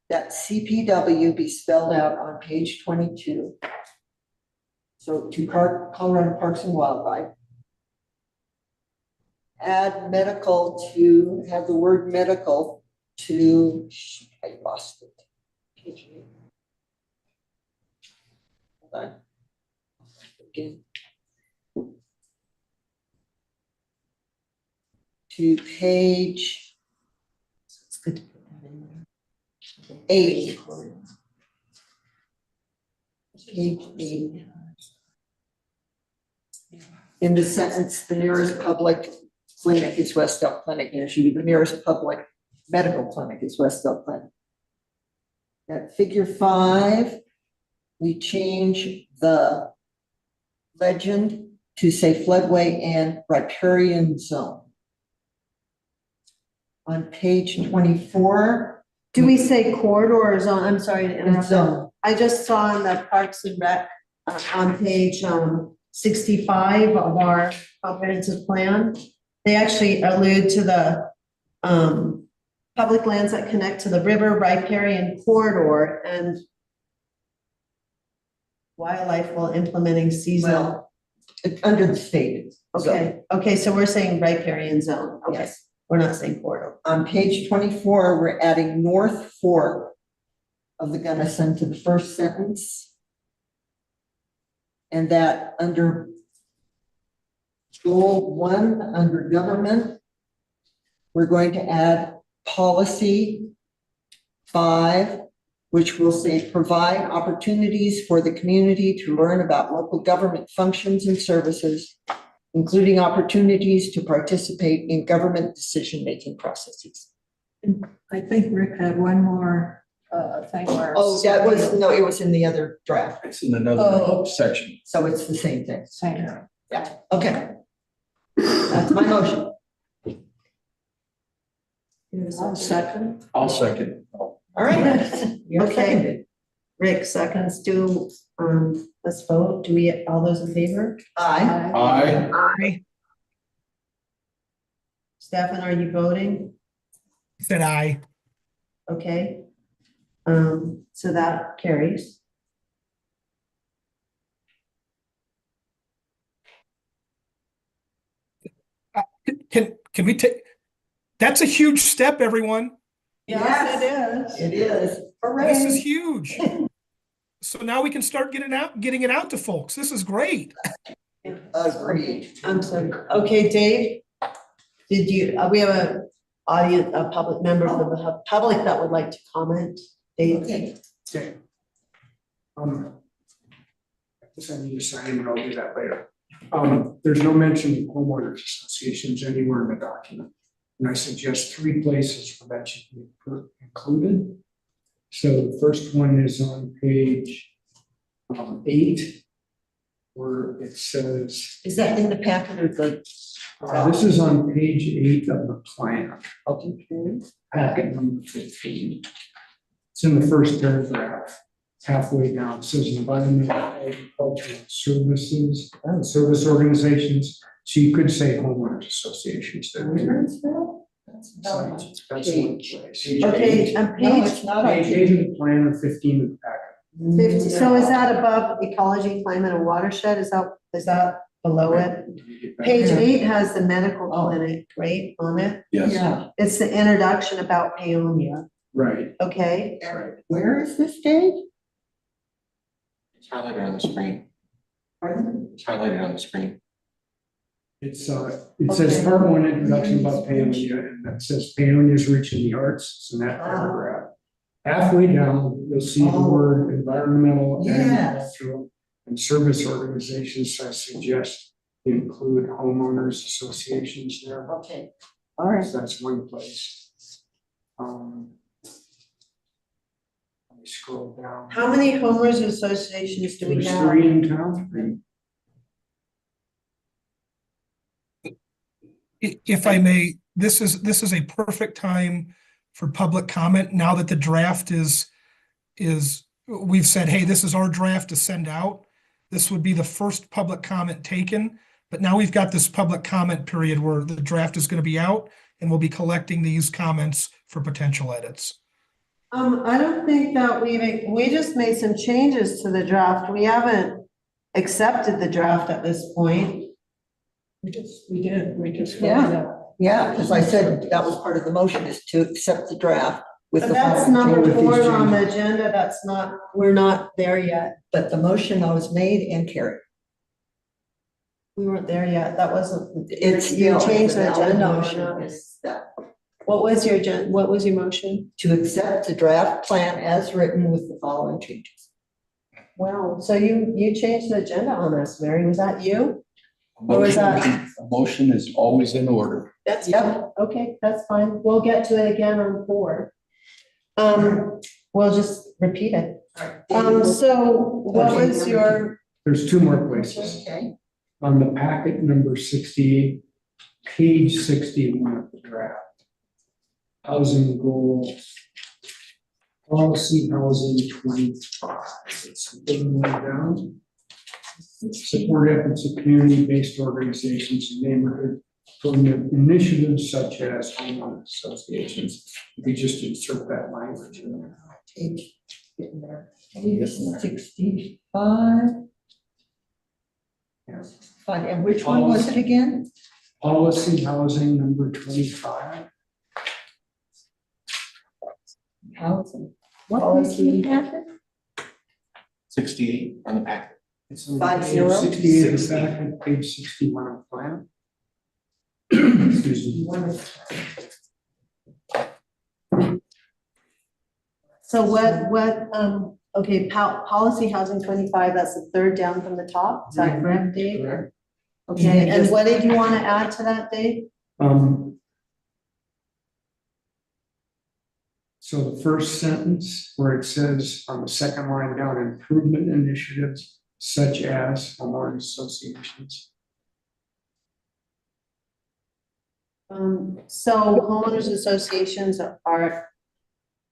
That CPW be spelled out on page 22. So to Colorado Parks and Wildlife. Add medical to, have the word medical to, I lost it. Page 8. Hold on. Again. To page It's good to put that in there. 8. Page 8. In the sentence, the nearest public clinic is West Elk Clinic, and it should be the nearest public medical clinic is West Elk Clinic. At figure 5, we change the legend to say floodway and riparian zone. On page 24. Do we say corridor or zone? I'm sorry to interrupt. Zone. I just saw in the Parks and Rec on page 65 of our comprehensive plan, they actually allude to the public lands that connect to the river, riparian corridor, and wildlife while implementing seasonal. Well, under the state. Okay, so we're saying riparian zone. Okay, Yes. we're not saying corridor. On page 24, we're adding North Fork of the Gunnison to the first sentence. And that under goal 1, under government, we're going to add policy 5, which will say provide opportunities for the community to learn about local government functions and services, including opportunities to participate in government decision-making processes. I think Rick had one more thing where. Oh, that was, no, it was in the other draft, It's in another Oh. section. so it's the same thing. Same. Yeah, okay. That's my motion. I'll second. I'll second. All right. You're Okay. seconded. Rick seconds, let's vote. Do we, all those in favor? Aye. Aye. Stefan, are you voting? Said aye. Okay. So that carries. Can we take, that's a huge step, everyone. Yes, It is. This is Hooray. huge. So now we can start getting it out to folks. This is great. Agreed. I'm sorry. Okay, Dave, did you, we have a audience, a public member from the public that would like to comment. Dave? Okay. Okay. I guess I need to sign and I'll do that later. There's no mention of homeowners associations anywhere in the document. And I suggest 3 places where that should be included. So the first one is on page 8, where it says, Is that in the packet or the? this is on page 8 of the plan, Okay. packet number 15. It's in the first paragraph, halfway down. It says environmental agricultural services, service organizations. So you could say homeowners associations there. Where is that? That's So not on that's one page. place. Okay, on No, page it's not on Page 8 of the plan and 15 of the packet. 50, so is that above ecology, climate and watershed? Is that below it? Page 8 has the medical clinic, right, on it? Yes. Yeah, It's the introduction about Paonia, Right. okay? where is this, Dave? It's highlighted on the screen. Pardon? It's highlighted on the screen. It's, it says part 1, introduction about Paonia, and that says Paonia's rich in the arts, it's in that paragraph. Halfway down, you'll see the word environmental, Yes. agricultural, and service organizations. I suggest you include homeowners associations there. Okay, all right. So that's one place. Let me scroll down. How many homeowners associations do we There's have? 3 in town. If I may, this is a perfect time for public comment now that the draft is, we've said, hey, this is our draft to send out. This would be the first public comment taken, but now we've got this public comment period where the draft is going to be out and we'll be collecting these comments for potential edits. I don't think that we just made some changes to the draft. We haven't accepted the draft at this point. We just. Yeah. Yeah, because I said that was part of the motion is to accept the draft with But the. that's following number changes. 4 on the agenda. That's not, we're not there yet. But the motion was made and carried. We weren't there yet. That wasn't, It's. you changed the the agenda on motion us. is that What was your what was your motion? to accept the draft plan as written with the following changes. Wow, so you changed the agenda on us, Mary. Was that you? Or was that? A motion is always in order. That's, Yep. okay, that's fine. We'll get to it again on 4. We'll just repeat it. So what was your, There's 2 more places. Okay, On the packet number 68, page 61 of the draft. Housing goals. Policy housing 25. It's a little more down. Support efforts of community-based organizations and neighborhood for initiatives such as homeowners associations. We just insert that language in there. Page, getting there. Page 65. Yeah. Fine, and which one was it again? Policy housing number 25. Housing. What was the packet? 68 on the packet. It's on 50. page 68 of the packet, page 61 of the plan. Excuse me. So okay, policy housing 25, that's the third down from the top, is that correct, Dave? Correct. Okay, and what did you want to add to that, Dave? So the first sentence where it says on the second line down, improvement initiatives such as homeowners associations. So homeowners associations are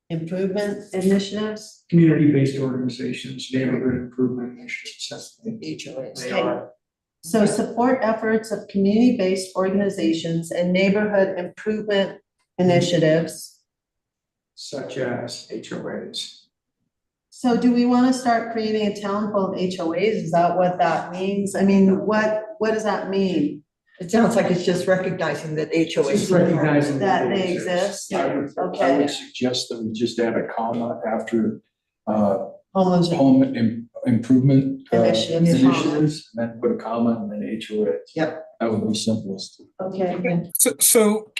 improvement initiatives? Community-based organizations, neighborhood improvement initiatives, that's the HOAs. they are. So support efforts of community-based organizations and neighborhood improvement initiatives. Such as HOAs. So do we want to start creating a town full of HOAs? Is that what that means? I mean, what does that mean? It sounds like it's just recognizing that HOAs. Just recognizing That they exist? I Okay. would suggest that we just add a comma after Homeowners home improvement Initiatives. initiatives, and then put a comma and then HOA. Yep. That would be simplest. okay. So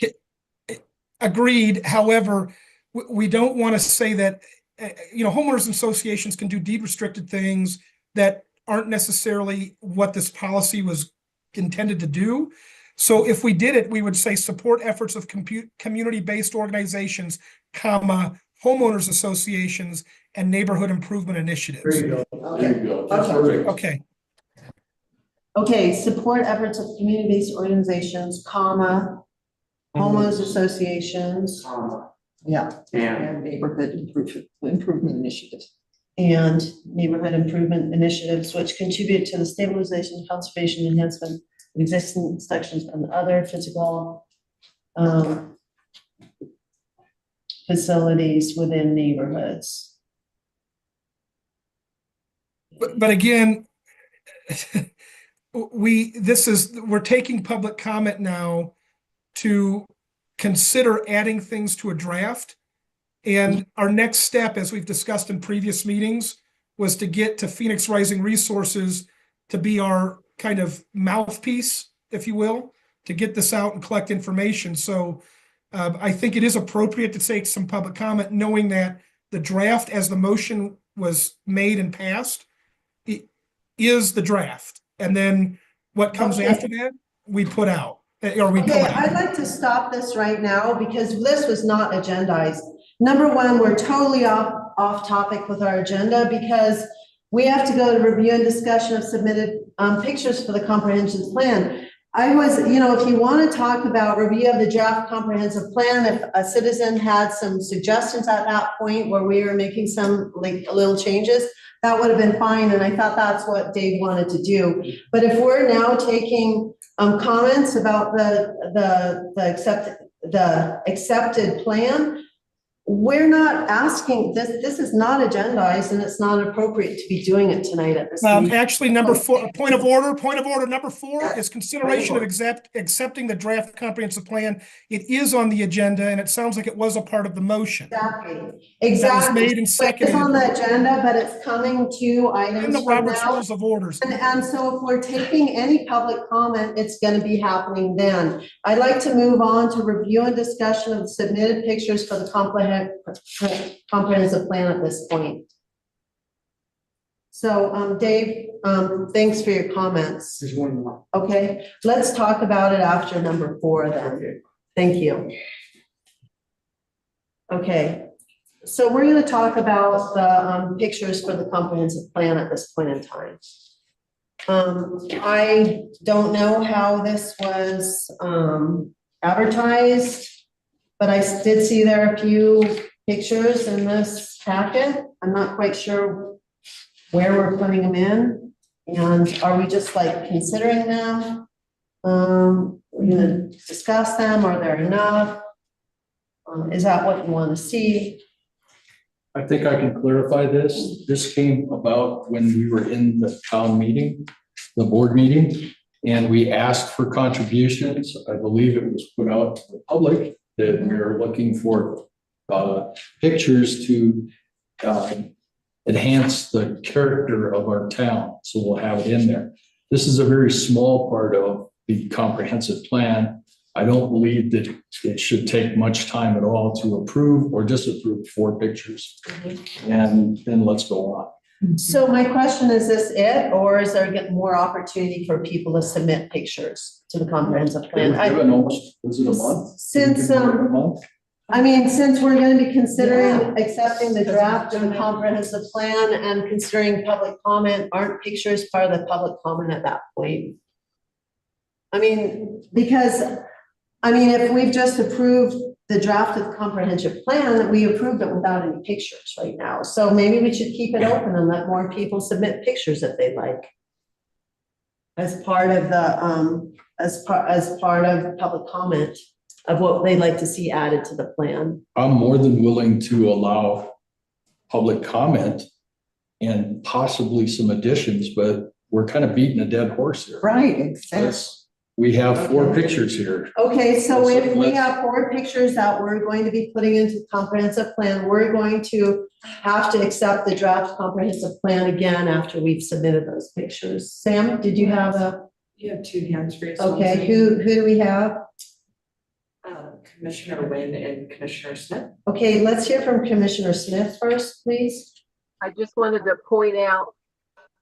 agreed. However, we don't want to say that, homeowners associations can do deed restricted things that aren't necessarily what this policy was intended to do. So if we did it, we would say support efforts of community-based organizations, comma, homeowners associations, and neighborhood improvement initiatives. There you go. There you go. That's Okay. perfect. Okay, Okay, support efforts of community-based organizations, comma, homeowners associations, Yeah, And and neighborhood improvement initiatives. and neighborhood improvement initiatives which contribute to the stabilization, conservation, enhancement of existing sections and other physical facilities within neighborhoods. but again, we're taking public comment now to consider adding things to a draft. And our next step, as we've discussed in previous meetings, was to get to Phoenix Rising Resources to be our kind of mouthpiece, if you will, to get this out and collect information. So I think it is appropriate to take some public comment, knowing that the draft, as the motion was made and passed, it is the draft. And then what comes Okay. after that, we put out, or we Okay, collect. I'd like to stop this right now because this was not agendized. Number one, we're totally off topic with our agenda because we have to go to review and discussion of submitted pictures for the comprehensive plan. I was, if you want to talk about review of the draft comprehensive plan, if a citizen had some suggestions at that point where we were making some little changes, that would have been fine. And I thought that's what Dave wanted to do. But if we're now taking comments about the accepted plan, we're not asking, this is not agendized and it's not appropriate to be doing it tonight at this meeting. Actually, number 4, point of order, number 4 is consideration of accepting the draft comprehensive plan. It is on the agenda and it sounds like it was a part of the motion. Exactly. That was made and It's seconded. on the agenda, but it's coming to items In the from Robert's now. Rules of Orders. And so if we're taking any public comment, it's going to be happening then. I'd like to move on to review and discussion of the submitted pictures for the comprehensive plan at this point. So, Dave, thanks for your comments. there's one more. Okay, let's talk about it after number 4 then. Okay. Thank you. Okay, so we're going to talk about the pictures for the comprehensive plan at this point in time. I don't know how this was advertised, but I did see there are a few pictures in this packet. I'm not quite sure where we're putting them in. And are we just like considering them? We're gonna discuss them, are there enough? Is that what you want to see? I think I can clarify this. This came about when we were in the town meeting, the board meeting, and we asked for contributions. I believe it was put out to the public that we are looking for pictures to enhance the character of our town. So we'll have it in there. This is a very small part of the comprehensive plan. I don't believe that it should take much time at all to approve or disapprove 4 pictures. And then let's go on. So my question, is this it, or is there get more opportunity for people to submit pictures to the comprehensive It plan? was given almost, was it a month? Since, A month? I mean, since we're gonna be considering accepting the draft of the comprehensive plan and considering public comment, aren't pictures part of the public comment at that point? I mean, because, I mean, if we've just approved the draft of the comprehensive plan, we approved it without any pictures right now. So maybe we should keep it open and let more people submit pictures if they like. As part of the, as part of public comment of what they'd like to see added to the plan. I'm more than willing to allow public comment and possibly some additions, but we're kind of beating a dead horse here. Right, exactly. We have 4 pictures here. Okay, so if we Let's- have 4 pictures that we're going to be putting into the comprehensive plan, we're going to have to accept the draft comprehensive plan again after we've submitted those pictures. Sam, did you have a, You have 2 hands raised. okay, who do we have? Commissioner Wynn and Commissioner Smith. Okay, let's hear from Commissioner Smith first, please. I just wanted to point out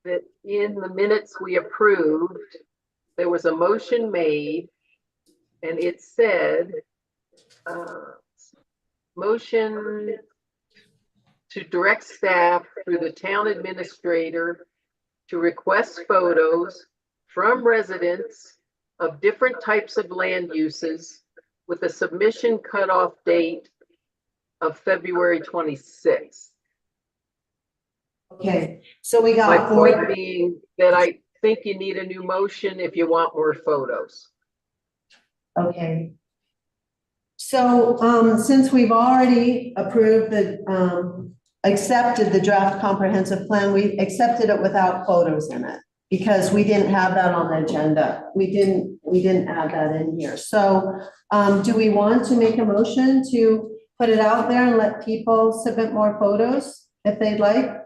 that in the minutes we approved, there was a motion made and it said, motion to direct staff through the town administrator to request photos from residents of different types of land uses with a submission cutoff date of February 26th. Okay, so we My got 4. point being that I think you need a new motion if you want more photos. Okay. So, since we've already approved the, accepted the draft comprehensive plan, we accepted it without photos in it because we didn't have that on the agenda. We didn't add that in here. So, do we want to make a motion to put it out there and let people submit more photos if they'd like?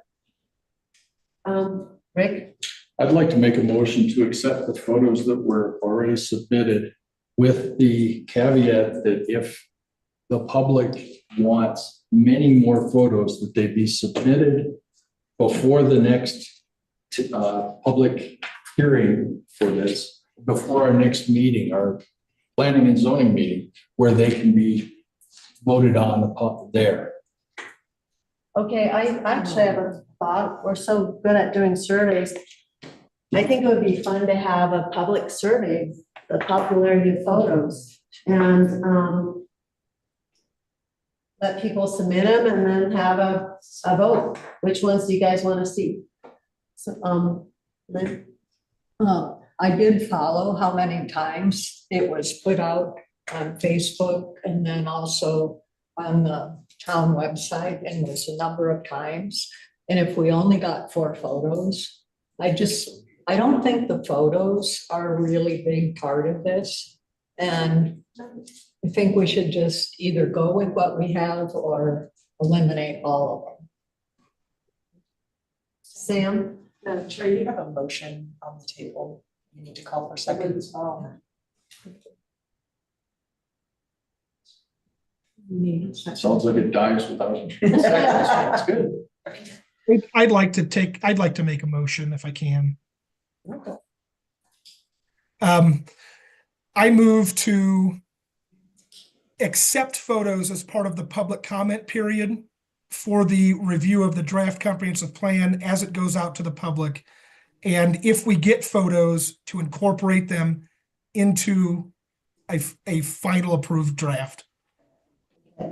Rick? I'd like to make a motion to accept the photos that were already submitted with the caveat that if the public wants many more photos, that they be submitted before the next public hearing for this, before our next meeting, our planning and zoning meeting, where they can be voted on there. Okay, I actually have a thought. We're so good at doing surveys. I think it would be fun to have a public survey, the popularity of photos, and let people submit them and then have a vote. Which ones do you guys want to see? So, Lynn? I did follow how many times it was put out on Facebook and then also on the town website, and it was a number of times. And if we only got 4 photos, I don't think the photos are a really big part of this. And I think we should just either go with what we have or eliminate all of them. Sam? Madam Chair, you have a motion on the table. You need to call for seconds. Sounds like it dies without. That's good. I'd like to make a motion if I can. I move to accept photos as part of the public comment period for the review of the draft comprehensive plan as it goes out to the public. And if we get photos, to incorporate them into a final approved draft.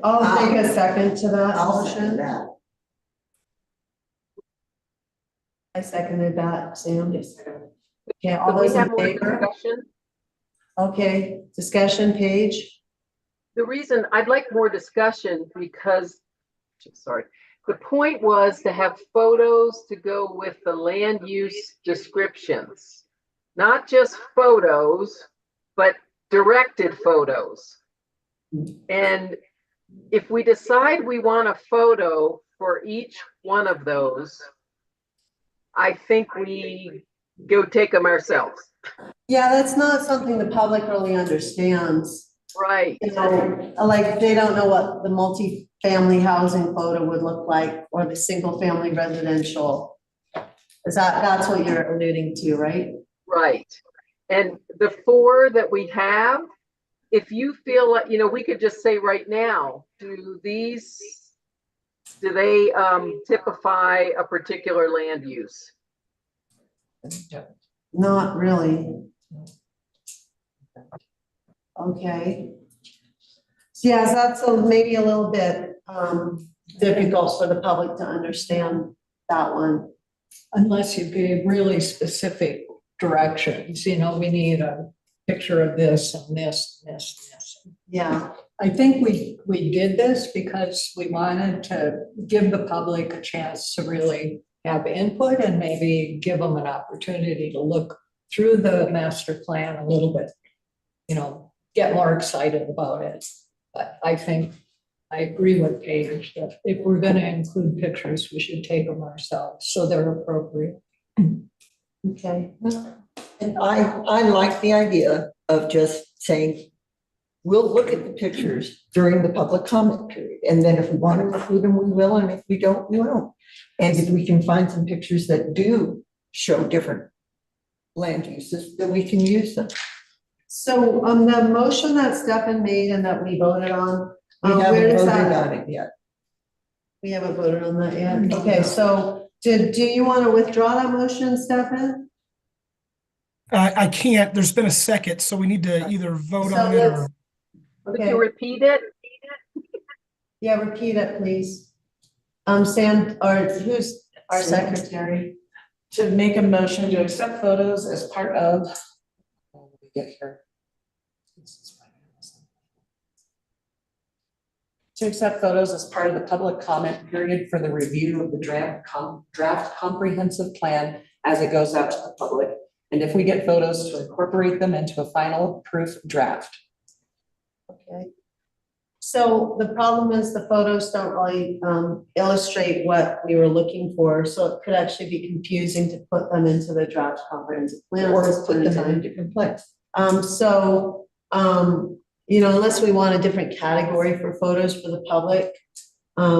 I'll take a second to that I'll second motion. that. I seconded that, Sam. Okay, all Could we those have in more favor? discussion? Okay, discussion page. The reason I'd like more discussion because, sorry, the point was to have photos to go with the land use descriptions. Not just photos, but directed photos. And if we decide we want a photo for each one of those, I think we go take them ourselves. Yeah, that's not something the public really understands. Right. You know, like they don't know what the multi-family housing photo would look like or the single-family residential. That's what you're alluding to, right? Right. And the 4 that we have, if you feel like, you know, we could just say right now, do they typify a particular land use? Not really. Okay. So yeah, that's maybe a little bit difficult for the public to understand that one. Unless you gave really specific directions, you know, we need a picture of this and this, and this, and this. Yeah. I think we did this because we wanted to give the public a chance to really have input and maybe give them an opportunity to look through the master plan a little bit, you know, get more excited about it. But I think I agree with Paige that if we're going to include pictures, we should take them ourselves so they're appropriate. Okay. And I like the idea of just saying, we'll look at the pictures during the public comment period. And then if we want to include them, we will. And if we don't, we won't. And if we can find some pictures that do show different land uses, then we can use them. So the motion that Stefan made and that we voted on, We where haven't does voted that? on it yet. We haven't voted on that yet. Okay, so do you want to withdraw that motion, Stefan? I can't, there's been a second, so we need to either vote So on it or. let's- Could Okay, you repeat it? yeah, repeat it, please. Sam, or who's our secretary? To make a motion to accept photos as part of. When we get here. To accept photos as part of the public comment period for the review of the draft comprehensive plan as it goes out to the public. And if we get photos, to incorporate them into a final proof draft. Okay. So the problem is the photos don't really illustrate what we were looking for, so it could actually be confusing to put them into the draft comprehensive plan. Or at this put point in them in a time. different place. You know, unless we want a different category for photos for the public. I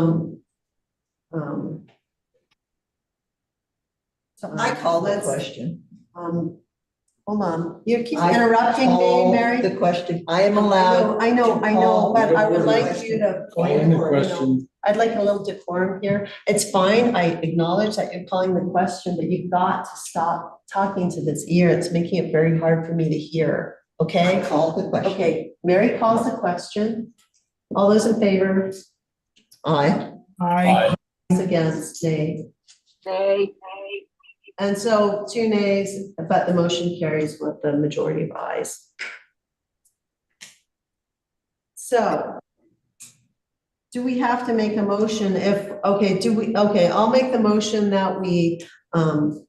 call the let's- question. Hold on, you keep I interrupting me, call Mary. the question. I am allowed. I know, but I would the like question. you to. Calling the you know, question. I'd like a little decorum here. It's fine, I acknowledge that you're calling the question, but you've got to stop talking to this ear. It's making it very hard for me to hear, I okay? call the question. Okay, Mary calls the question. All those in favor? I, Against, nay. Nay. And so 2 nays, but the motion carries with the majority of ayes. So do we have to make a motion if, okay, I'll make the motion that we,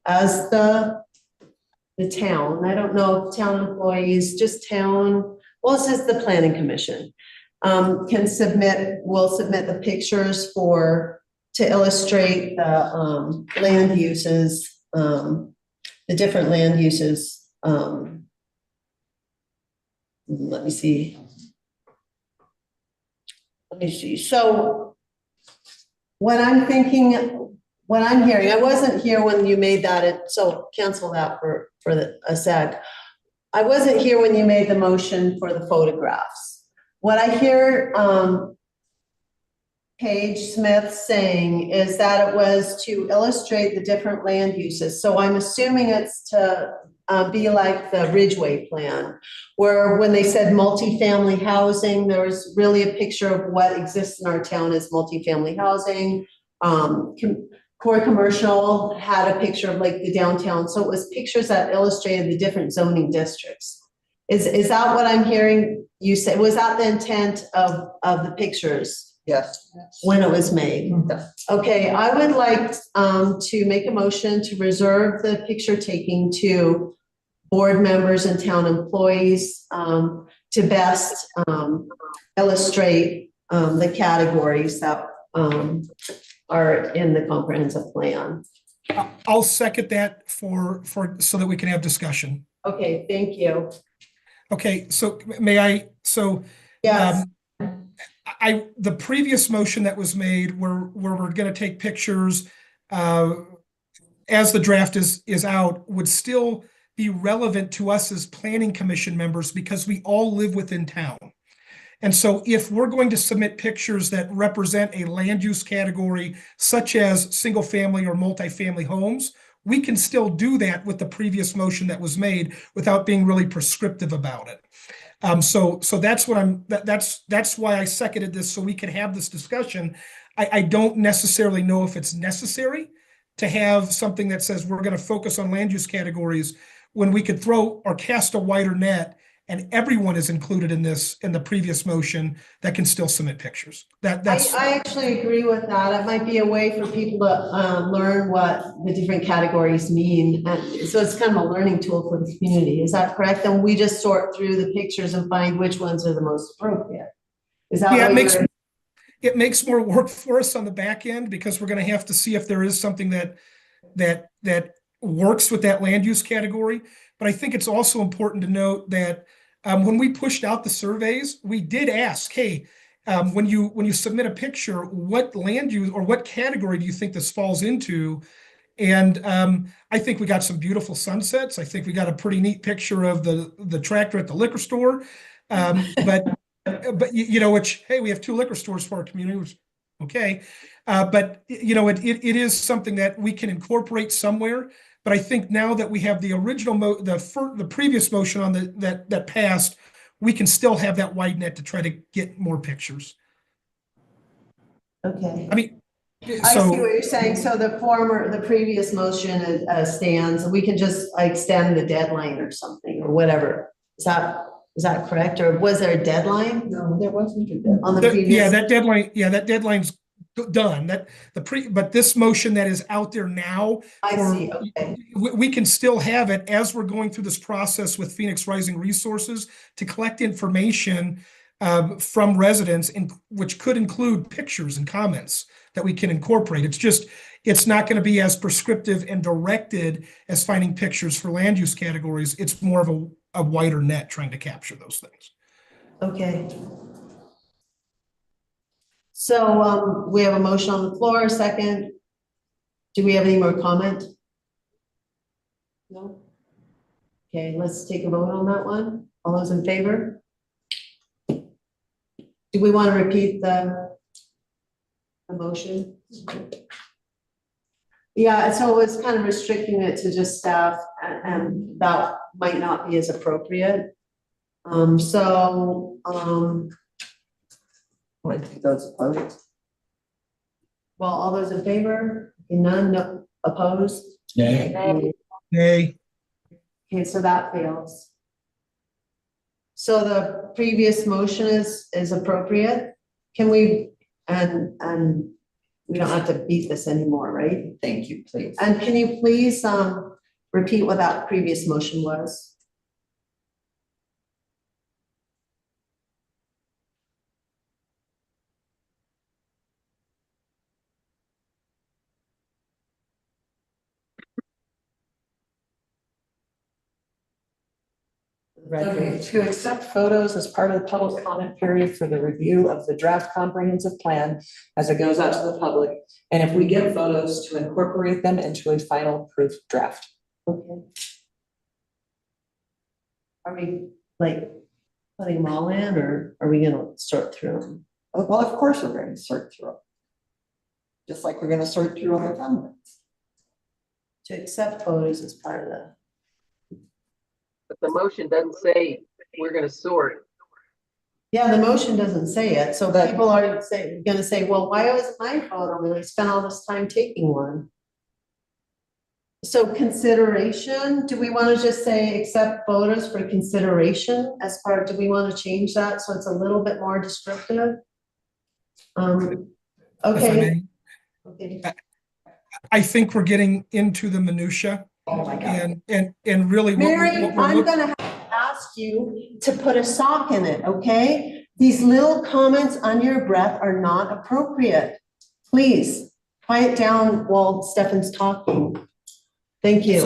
as the town, I don't know if town employees, just town, well, it says the planning commission, will submit the pictures to illustrate the land uses, the different land uses. Let me see. So what I'm hearing, I wasn't here when you made that, so cancel that for a sec. I wasn't here when you made the motion for the photographs. What I hear Paige Smith saying is that it was to illustrate the different land uses. So I'm assuming it's to be like the Ridgeway plan, where when they said multifamily housing, there was really a picture of what exists in our town as multifamily housing. Core Commercial had a picture of like the downtown. So it was pictures that illustrated the different zoning districts. Is that what I'm hearing you say? Was that the intent of the pictures Yes. when it was made? Yes. Okay, I would like to make a motion to reserve the picture taking to board members and town employees to best illustrate the categories that are in the comprehensive plan. I'll second that so that we can have discussion. Okay, thank you. Okay, so may I, Yes, the previous motion that was made where we're gonna take pictures as the draft is out would still be relevant to us as planning commission members because we all live within town. And so if we're going to submit pictures that represent a land use category such as single family or multifamily homes, we can still do that with the previous motion that was made without being really prescriptive about it. So that's what that's why I seconded this, so we can have this discussion. I don't necessarily know if it's necessary to have something that says we're going to focus on land use categories when we could throw or cast a wider net and everyone is included in the previous motion that can still submit pictures. That's I actually agree with that. It might be a way for people to learn what the different categories mean. And so it's kind of a learning tool for the community. Is that correct? And we just sort through the pictures and find which ones are the most appropriate. Is that yeah, what it makes more work for us on the back end because we're going to have to see if there is something that works with that land use category. But I think it's also important to note that when we pushed out the surveys, we did ask, hey, when you submit a picture, what land use or what category do you think this falls into? And I think we got some beautiful sunsets. I think we got a pretty neat picture of the tractor at the liquor store. But you know, which, hey, we have 2 liquor stores for our community, which okay. But you know, it is something that we can incorporate somewhere. But I think now that we have the original the previous motion on that passed, we can still have that wide net to try to get more pictures. Okay. I mean, I see what you're saying. So the previous motion stands. We can just extend the deadline or something or whatever. Is that correct? Or was there a deadline? No, there wasn't a deadline. On the previous? that deadline's done. But this motion that is out there now, I see, okay. we can still have it as we're going through this process with Phoenix Rising Resources to collect information from residents, which could include pictures and comments that we can incorporate. It's not going to be as prescriptive and directed as finding pictures for land use categories. It's more of a wider net trying to capture those things. Okay. So we have a motion on the floor, a second. Do we have any more comment? No? Okay, let's take a vote on that one. All those in favor? Do we want to repeat the motion? Yeah, so it was kind of restricting it to just staff and that might not be as appropriate. I think those opposed. Well, all those in favor? None, no opposed? Yeah. Nay. Okay, so that fails. So the previous motion is appropriate. Can we, and we don't have to beat this anymore, right? Thank you, please. And can you please repeat what that previous motion was? Okay, to accept photos as part of the public comment period for the review of the draft comprehensive plan as it goes out to the public. And if we get photos, to incorporate them into a final proof draft. Okay. Are we like putting them all in or are we gonna sort through them? Well, of course, we're going to sort through them. Just like we're going to sort through other comments. To accept photos as part of the. But the motion doesn't say we're gonna sort. Yeah, the motion doesn't say it, so people are gonna say, well, why wasn't my photo when I spent all this time taking one? So consideration, do we want to just say accept photos for consideration as part, do we want to change that so it's a little bit more descriptive? If I Okay. may. Okay. I think we're getting into the minutia Oh my God. and really Mary, what we're I'm looking. gonna have to ask you to put a sock in it, okay? These little comments under your breath are not appropriate. Please, quiet down while Stefan's talking. Thank you.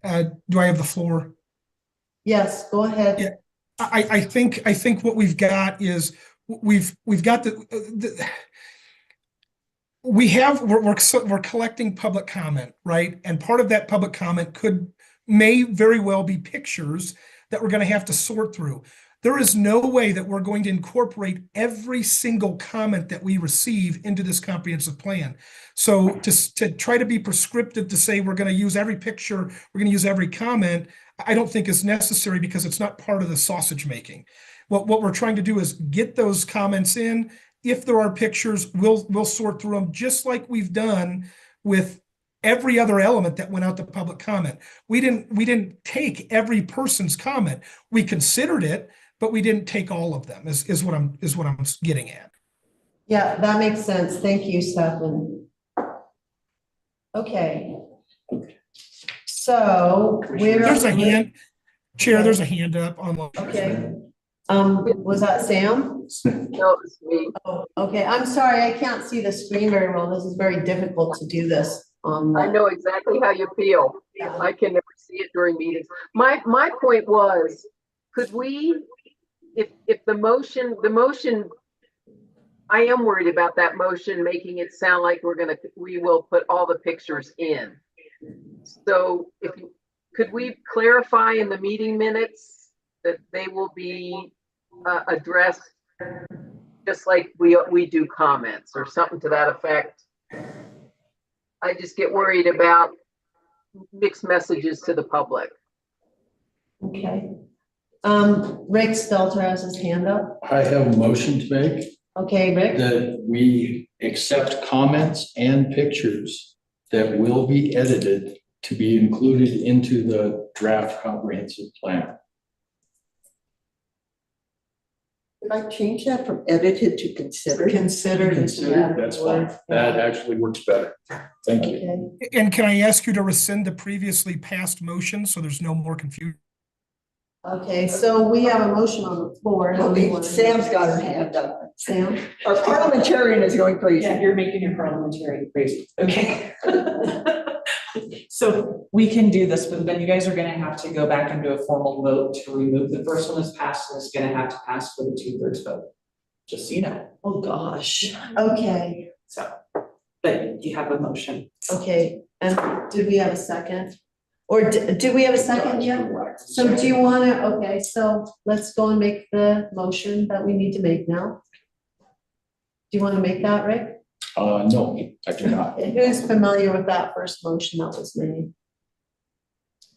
So- Do I have the floor? Yes, go ahead. Yeah. I think what we've got is we've got we're collecting public comment, right? And part of that public comment may very well be pictures that we're going to have to sort through. There is no way that we're going to incorporate every single comment that we receive into this comprehensive plan. So to try to be prescriptive to say we're going to use every picture, we're going to use every comment, I don't think is necessary because it's not part of the sausage making. What we're trying to do is get those comments in. If there are pictures, we'll sort through them just like we've done with every other element that went out to public comment. We didn't take every person's comment. We considered it, but we didn't take all of them. Is what I'm getting at. Yeah, that makes sense. Thank you, Stefan. Okay. So There's a hand, Chair. Okay. There's a hand up online. Okay. Was that Sam? No, it's me. Oh, okay. I'm sorry. I can't see the screen very well. This is very difficult to do this on. I know exactly how you feel. Yeah. I can never see it during meetings. My point was, could we, if the motion, I am worried about that motion, making it sound like we will put all the pictures in. So could we clarify in the meeting minutes that they will be addressed just like we do comments or something to that effect? I just get worried about mixed messages to the public. Okay. Rick Stelter has his hand up. I have a motion to make Okay, Rick? that we accept comments and pictures that will be edited to be included into the draft comprehensive plan. Could I change that from edited to considered? Considered. That's fine. That actually works better. Thank you. Okay. And can I ask you to rescind the previously passed motion so there's no more confusion? Okay, so we have a motion on the floor. How do you want to- Sam's got her hand up. Sam? Our parliamentarian is going crazy. Yeah, you're making your parliamentarian crazy. Okay. So we can do this, but then you guys are gonna have to go back and do a formal vote to remove. The first one is passed and it's gonna have to pass with a 2/3 vote. Just so you know. Oh, gosh. Okay, So, but you have a motion. okay. And did we have a second? Or do we have a second yet? So do you want to, okay, so let's go and make the motion that we need to make now. Do you want to make that, Rick? No, I do not. Who's familiar with that first motion that was made?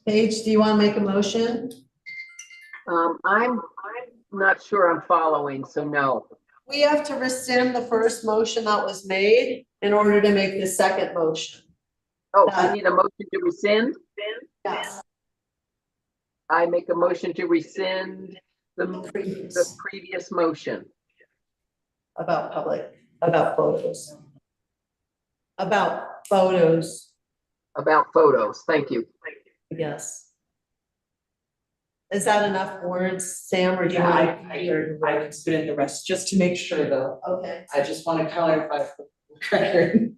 Paige, do you want to make a motion? I'm not sure I'm following, so no. We have to rescind the first motion that was made in order to make the second motion. Oh, I need a motion to rescind? Yes. I make a motion to rescind the previous motion. About photos. About photos, About photos, thank you. yes. Is that enough words, Sam, or do you Yeah, want? I can spit in the rest, just to make sure though. Okay, I just want to clarify for the record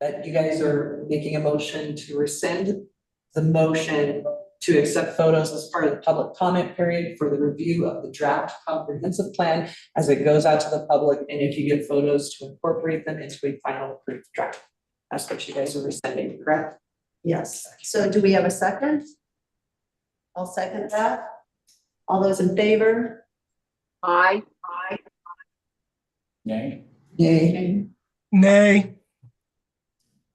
that you guys are making a motion to rescind the motion to accept photos as part of the public comment period for the review of the draft comprehensive plan as it goes out to the public, and if you get photos, to incorporate them into a final approved draft. That's what you guys are rescinding, correct? yes. So do we have a second? I'll second that. All those in favor? Aye. Nay? Yay. Nay.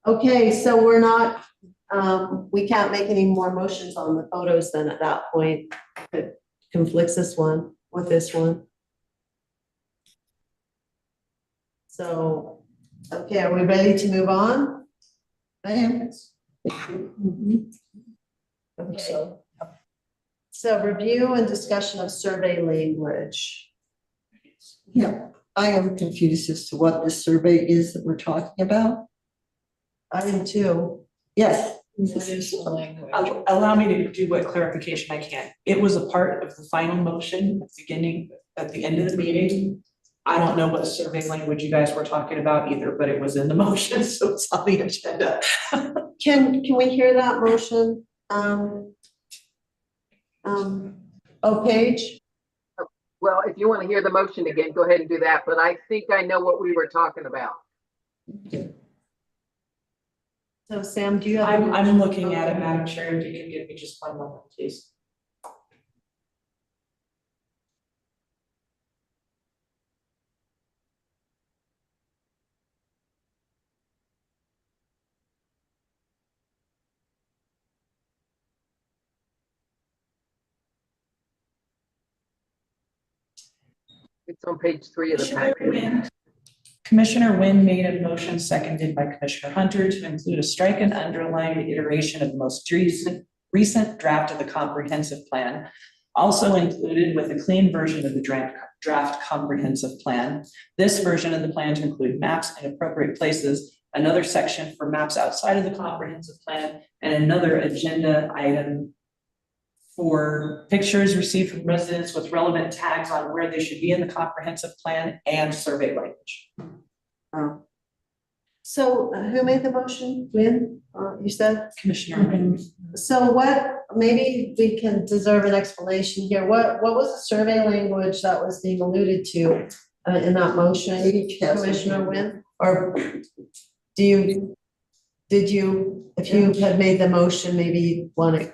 Okay, so we're not, we can't make any more motions on the photos then at that point. It conflicts this one with this one. So, okay, are we ready to move on? I am. So So review and discussion of survey language. Yeah, I am confused as to what this survey is that we're talking about. I am too. Yes. what is the language? Allow me to do what clarification I can. It was a part of the final motion at the end of the meeting. I don't know what survey language you guys were talking about either, but it was in the motion, so it's on the agenda. Can we hear that motion? Page? Well, if you want to hear the motion again, go ahead and do that, but I think I know what we were talking about. So Sam, do you have? I'm looking at it, Madam Chair, if you can give me just one moment, please. It's on page 3 of the packet. Commissioner Wynn made a motion seconded by Commissioner Hunter to include a strike and underline iteration of the most recent draft of the comprehensive plan. Also included with a clean version of the draft comprehensive plan. This version of the plan to include maps in appropriate places, another section for maps outside of the comprehensive plan, and another agenda item for pictures received from residents with relevant tags on where they should be in the comprehensive plan and survey language. So who made the motion? Wynn, you said? Commissioner Wynn. So maybe we can deserve an explanation here. What was the survey language that was being alluded to in that motion, Commissioner Wynn? Or if you had made the motion, maybe you'd want to.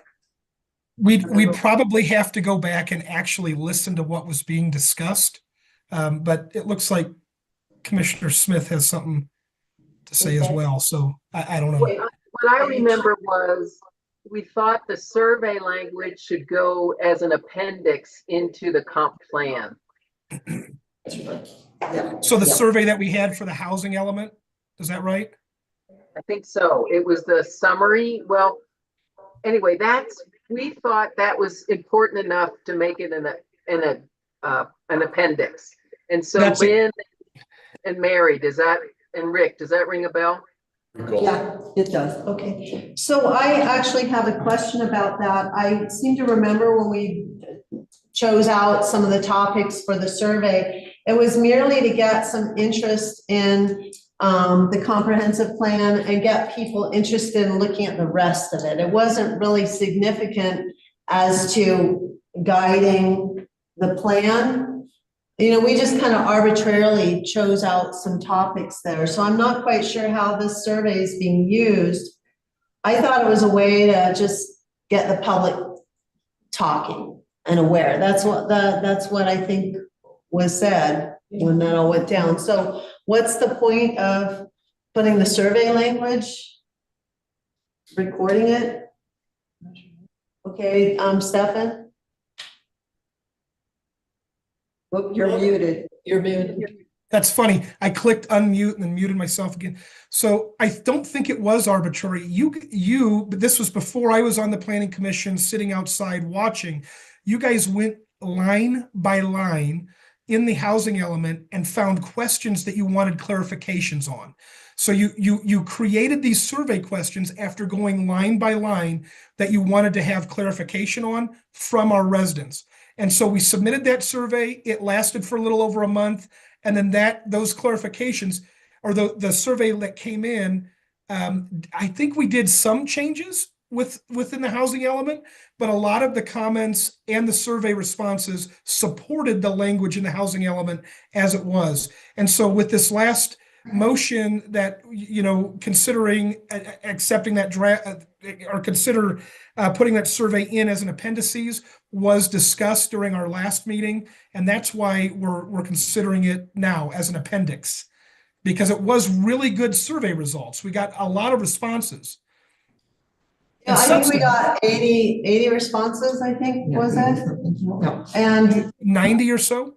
We'd probably have to go back and actually listen to what was being discussed. But it looks like Commissioner Smith has something to say as well, so I don't know. What I remember was we thought the survey language should go as an appendix into the comp plan. So the survey that we had for the housing element, is that right? I think so. It was the summary. Well, anyway, we thought that was important enough to make it an appendix. And so Lynn and Mary, and Rick, does that ring a bell? Yeah, it does. Okay, so I actually have a question about that. I seem to remember when we chose out some of the topics for the survey, it was merely to get some interest in the comprehensive plan and get people interested in looking at the rest of it. It wasn't really significant as to guiding the plan. You know, we just kind of arbitrarily chose out some topics there. So I'm not quite sure how this survey is being used. I thought it was a way to just get the public talking and aware. That's what I think was said when that all went down. So what's the point of putting the survey language? Recording it? Okay, Stefan? Look, you're muted. You're muted. That's funny. I clicked unmute and then muted myself again. So I don't think it was arbitrary. But this was before I was on the planning commission sitting outside watching. You guys went line by line in the housing element and found questions that you wanted clarifications on. So you created these survey questions after going line by line that you wanted to have clarification on from our residents. And so we submitted that survey. It lasted for a little over a month. And then those clarifications or the survey that came in, I think we did some changes within the housing element, but a lot of the comments and the survey responses supported the language in the housing element as it was. And so with this last motion that, considering accepting that draft or consider putting that survey in as an appendices was discussed during our last meeting. And that's why we're considering it now as an appendix, because it was really good survey results. We got a lot of responses. Yeah, I think we got 80 responses, I think, was it? No. And 90 or so?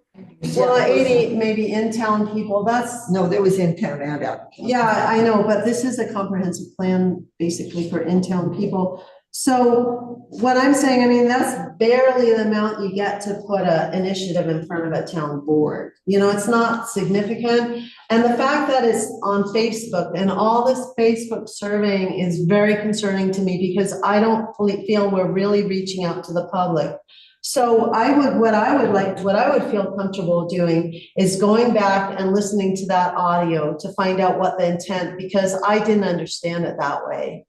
Well, 80, maybe in-town people, that's, No, there was in town and out. yeah, I know, but this is a comprehensive plan basically for in-town people. So what I'm saying, I mean, that's barely the amount you get to put a initiative in front of a town board. You know, it's not significant. And the fact that it's on Facebook and all this Facebook surveying is very concerning to me because I don't feel we're really reaching out to the public. So what I would feel comfortable doing is going back and listening to that audio to find out what the intent, because I didn't understand it that way.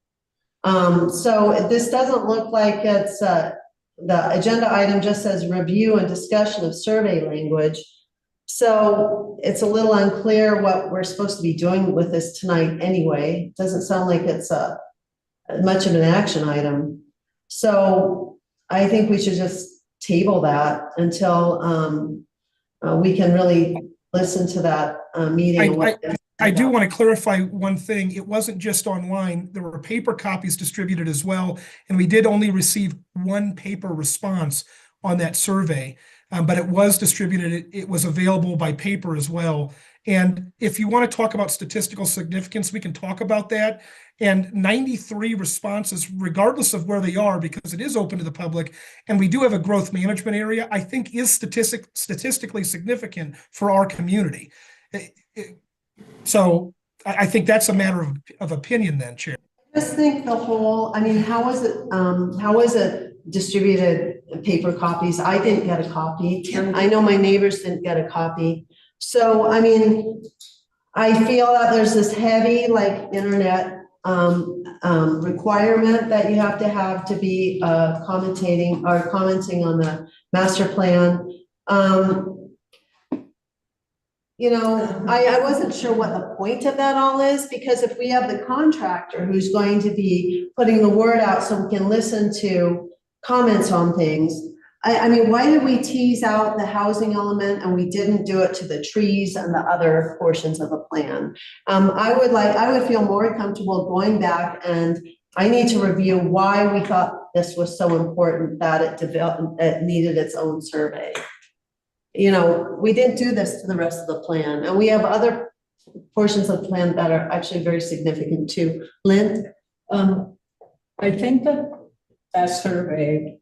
So this doesn't look like it's, the agenda item just says review and discussion of survey language. So it's a little unclear what we're supposed to be doing with this tonight anyway. Doesn't sound like it's much of an action item. So I think we should just table that until we can really listen to that meeting. I do want to clarify one thing. It wasn't just online. There were paper copies distributed as well. And we did only receive one paper response on that survey, but it was distributed. It was available by paper as well. And if you want to talk about statistical significance, we can talk about that. And 93 responses, regardless of where they are, because it is open to the public, and we do have a growth management area, I think is statistically significant for our community. So I think that's a matter of opinion then, Chair. I just think the whole, I mean, how was it distributed paper copies? I didn't get a copy. I know my neighbors didn't get a copy. So, I mean, I feel that there's this heavy like internet requirement that you have to be commenting on the master plan. You know, I wasn't sure what the point of that all is, because if we have the contractor who's going to be putting the word out so we can listen to comments on things, I mean, why did we tease out the housing element and we didn't do it to the trees and the other portions of the plan? I would feel more comfortable going back, and I need to review why we thought this was so important that it needed its own survey. You know, we didn't do this to the rest of the plan, and we have other portions of the plan that are actually very significant too. Lynn? I think that survey,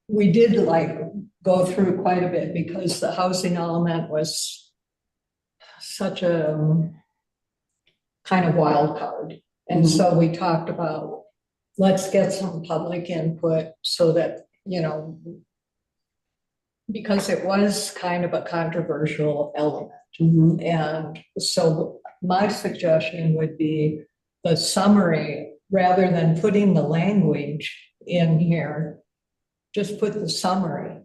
we did like go through quite a bit because the housing element was such a kind of wild card. And so we talked about, let's get some public input so that, you know, because it was kind of a controversial element. And so my suggestion would be the summary, rather than putting the language in here, just put the summary.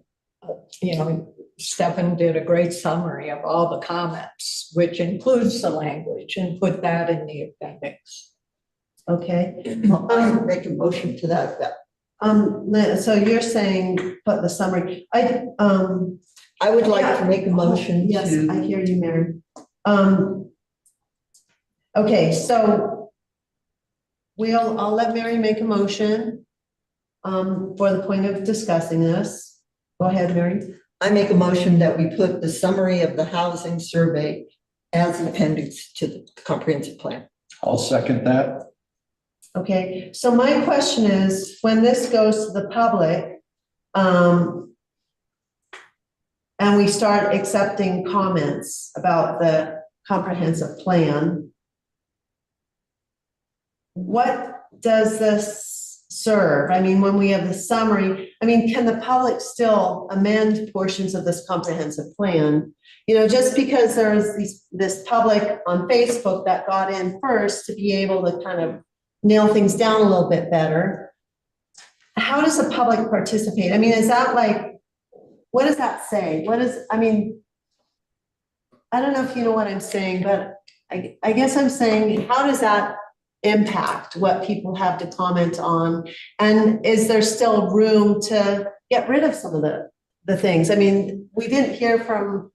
You know, Stefan did a great summary of all the comments, which includes the language, and put that in the appendix. Okay. Make a motion to that effect. Lynn, so you're saying put the summary. I would like to make a motion yes, to. I hear you, Mary. Okay, so I'll let Mary make a motion for the point of discussing this. Go ahead, Mary. I make a motion that we put the summary of the housing survey as an appendix to the comprehensive plan. I'll second that. Okay, so my question is, when this goes to the public, and we start accepting comments about the comprehensive plan, what does this serve? I mean, when we have the summary, I mean, can the public still amend portions of this comprehensive plan? You know, just because there's this public on Facebook that got in first to be able to kind of nail things down a little bit better. How does the public participate? I mean, is that like, what does that say? I mean, I don't know if you know what I'm saying, but I guess I'm saying, how does that impact what people have to comment on? And is there still room to get rid of some of the things? I mean, we didn't hear from,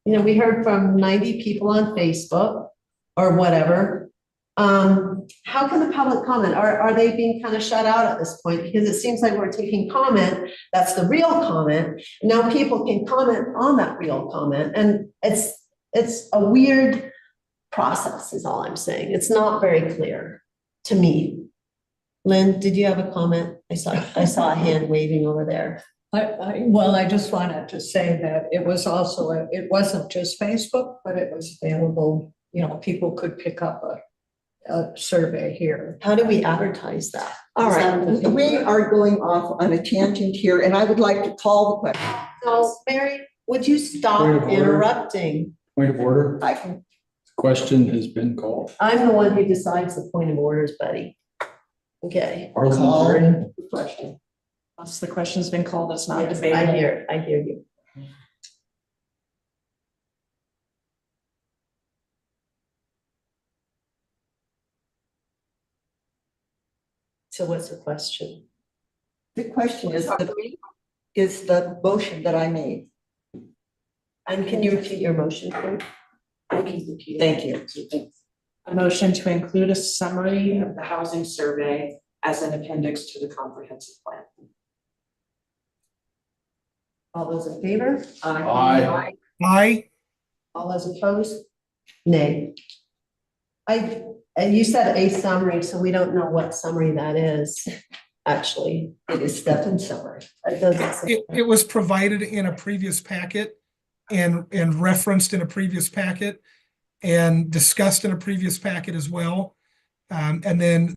you know, we heard from 90 people on Facebook or whatever. How can the public comment? Are they being kind of shut out at this point? Because it seems like we're taking comment, that's the real comment. Now people can comment on that real comment, and it's a weird process is all I'm saying. It's not very clear to me. Lynn, did you have a comment? I saw a hand waving over there. Well, I just wanted to say that it was also, it wasn't just Facebook, but it was available, people could pick up a survey here. How do we advertise that? All Is that right, in the we paper? are going off on a tangent here, and I would like to call the question. So, Mary, would you Point of stop order. interrupting? Point of order, I can, question has been called. I'm the one who decides the point of orders, buddy. Okay. Parliamentarian, the question. Once the question's been called, it's not Yes, debatable. I hear you. So what's the question? The question is the motion that I made. And can you repeat your motion, please? I can repeat it. Thank you. A motion to include a summary of the housing survey as an appendix to the comprehensive plan. All those in favor? Aye. Aye. All those opposed? Nay. And you said a summary, so we don't know what summary that is, actually. It is Stefan's summary. It doesn't say. It was provided in a previous packet and referenced in a previous packet and discussed in a previous packet as well. And then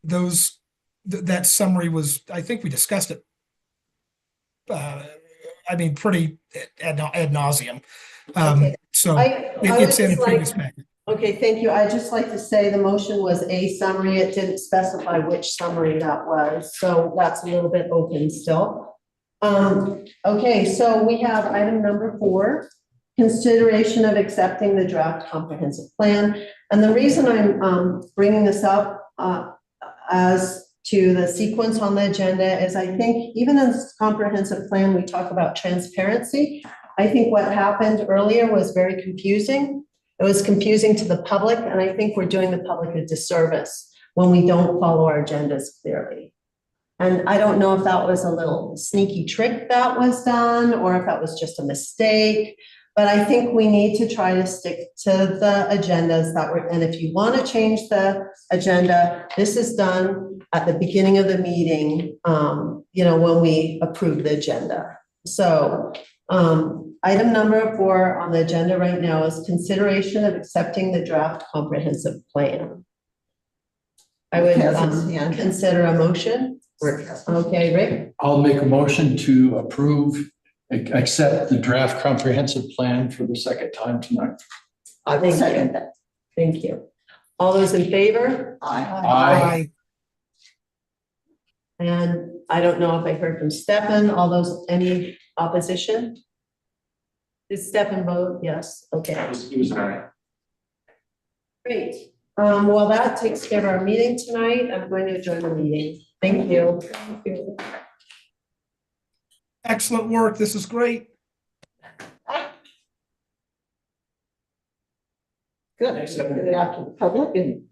that summary was, I think we discussed it. Pretty ad nauseum. Okay. So I would it's in a just previous like, packet. okay, thank you. I'd just like to say the motion was a summary. It didn't specify which summary that was, so that's a little bit open still. Okay, so we have item number 4, consideration of accepting the draft comprehensive plan. And the reason I'm bringing this up as to the sequence on the agenda is I think even in this comprehensive plan, we talk about transparency. I think what happened earlier was very confusing. It was confusing to the public, and I think we're doing the public a disservice when we don't follow our agendas clearly. And I don't know if that was a little sneaky trick that was done, or if that was just a mistake, but I think we need to try to stick to the agendas that were, and if you want to change the agenda, this is done at the beginning of the meeting, when we approve the agenda. So, item number 4 on the agenda right now is consideration of accepting the draft comprehensive plan. I would consider a motion. Okay, Rick? I'll make a motion to approve, accept the draft comprehensive plan for the second time tonight. I will second that. Thank you. All those in favor? Aye. And I don't know if I heard from Stefan. All those, any opposition? Did Stefan vote? Yes, okay. He was all right. Great. Well, that takes care of our meeting tonight. I'm going to adjourn the meeting. Thank you. Excellent work. This is great. Good. Get it out to the public and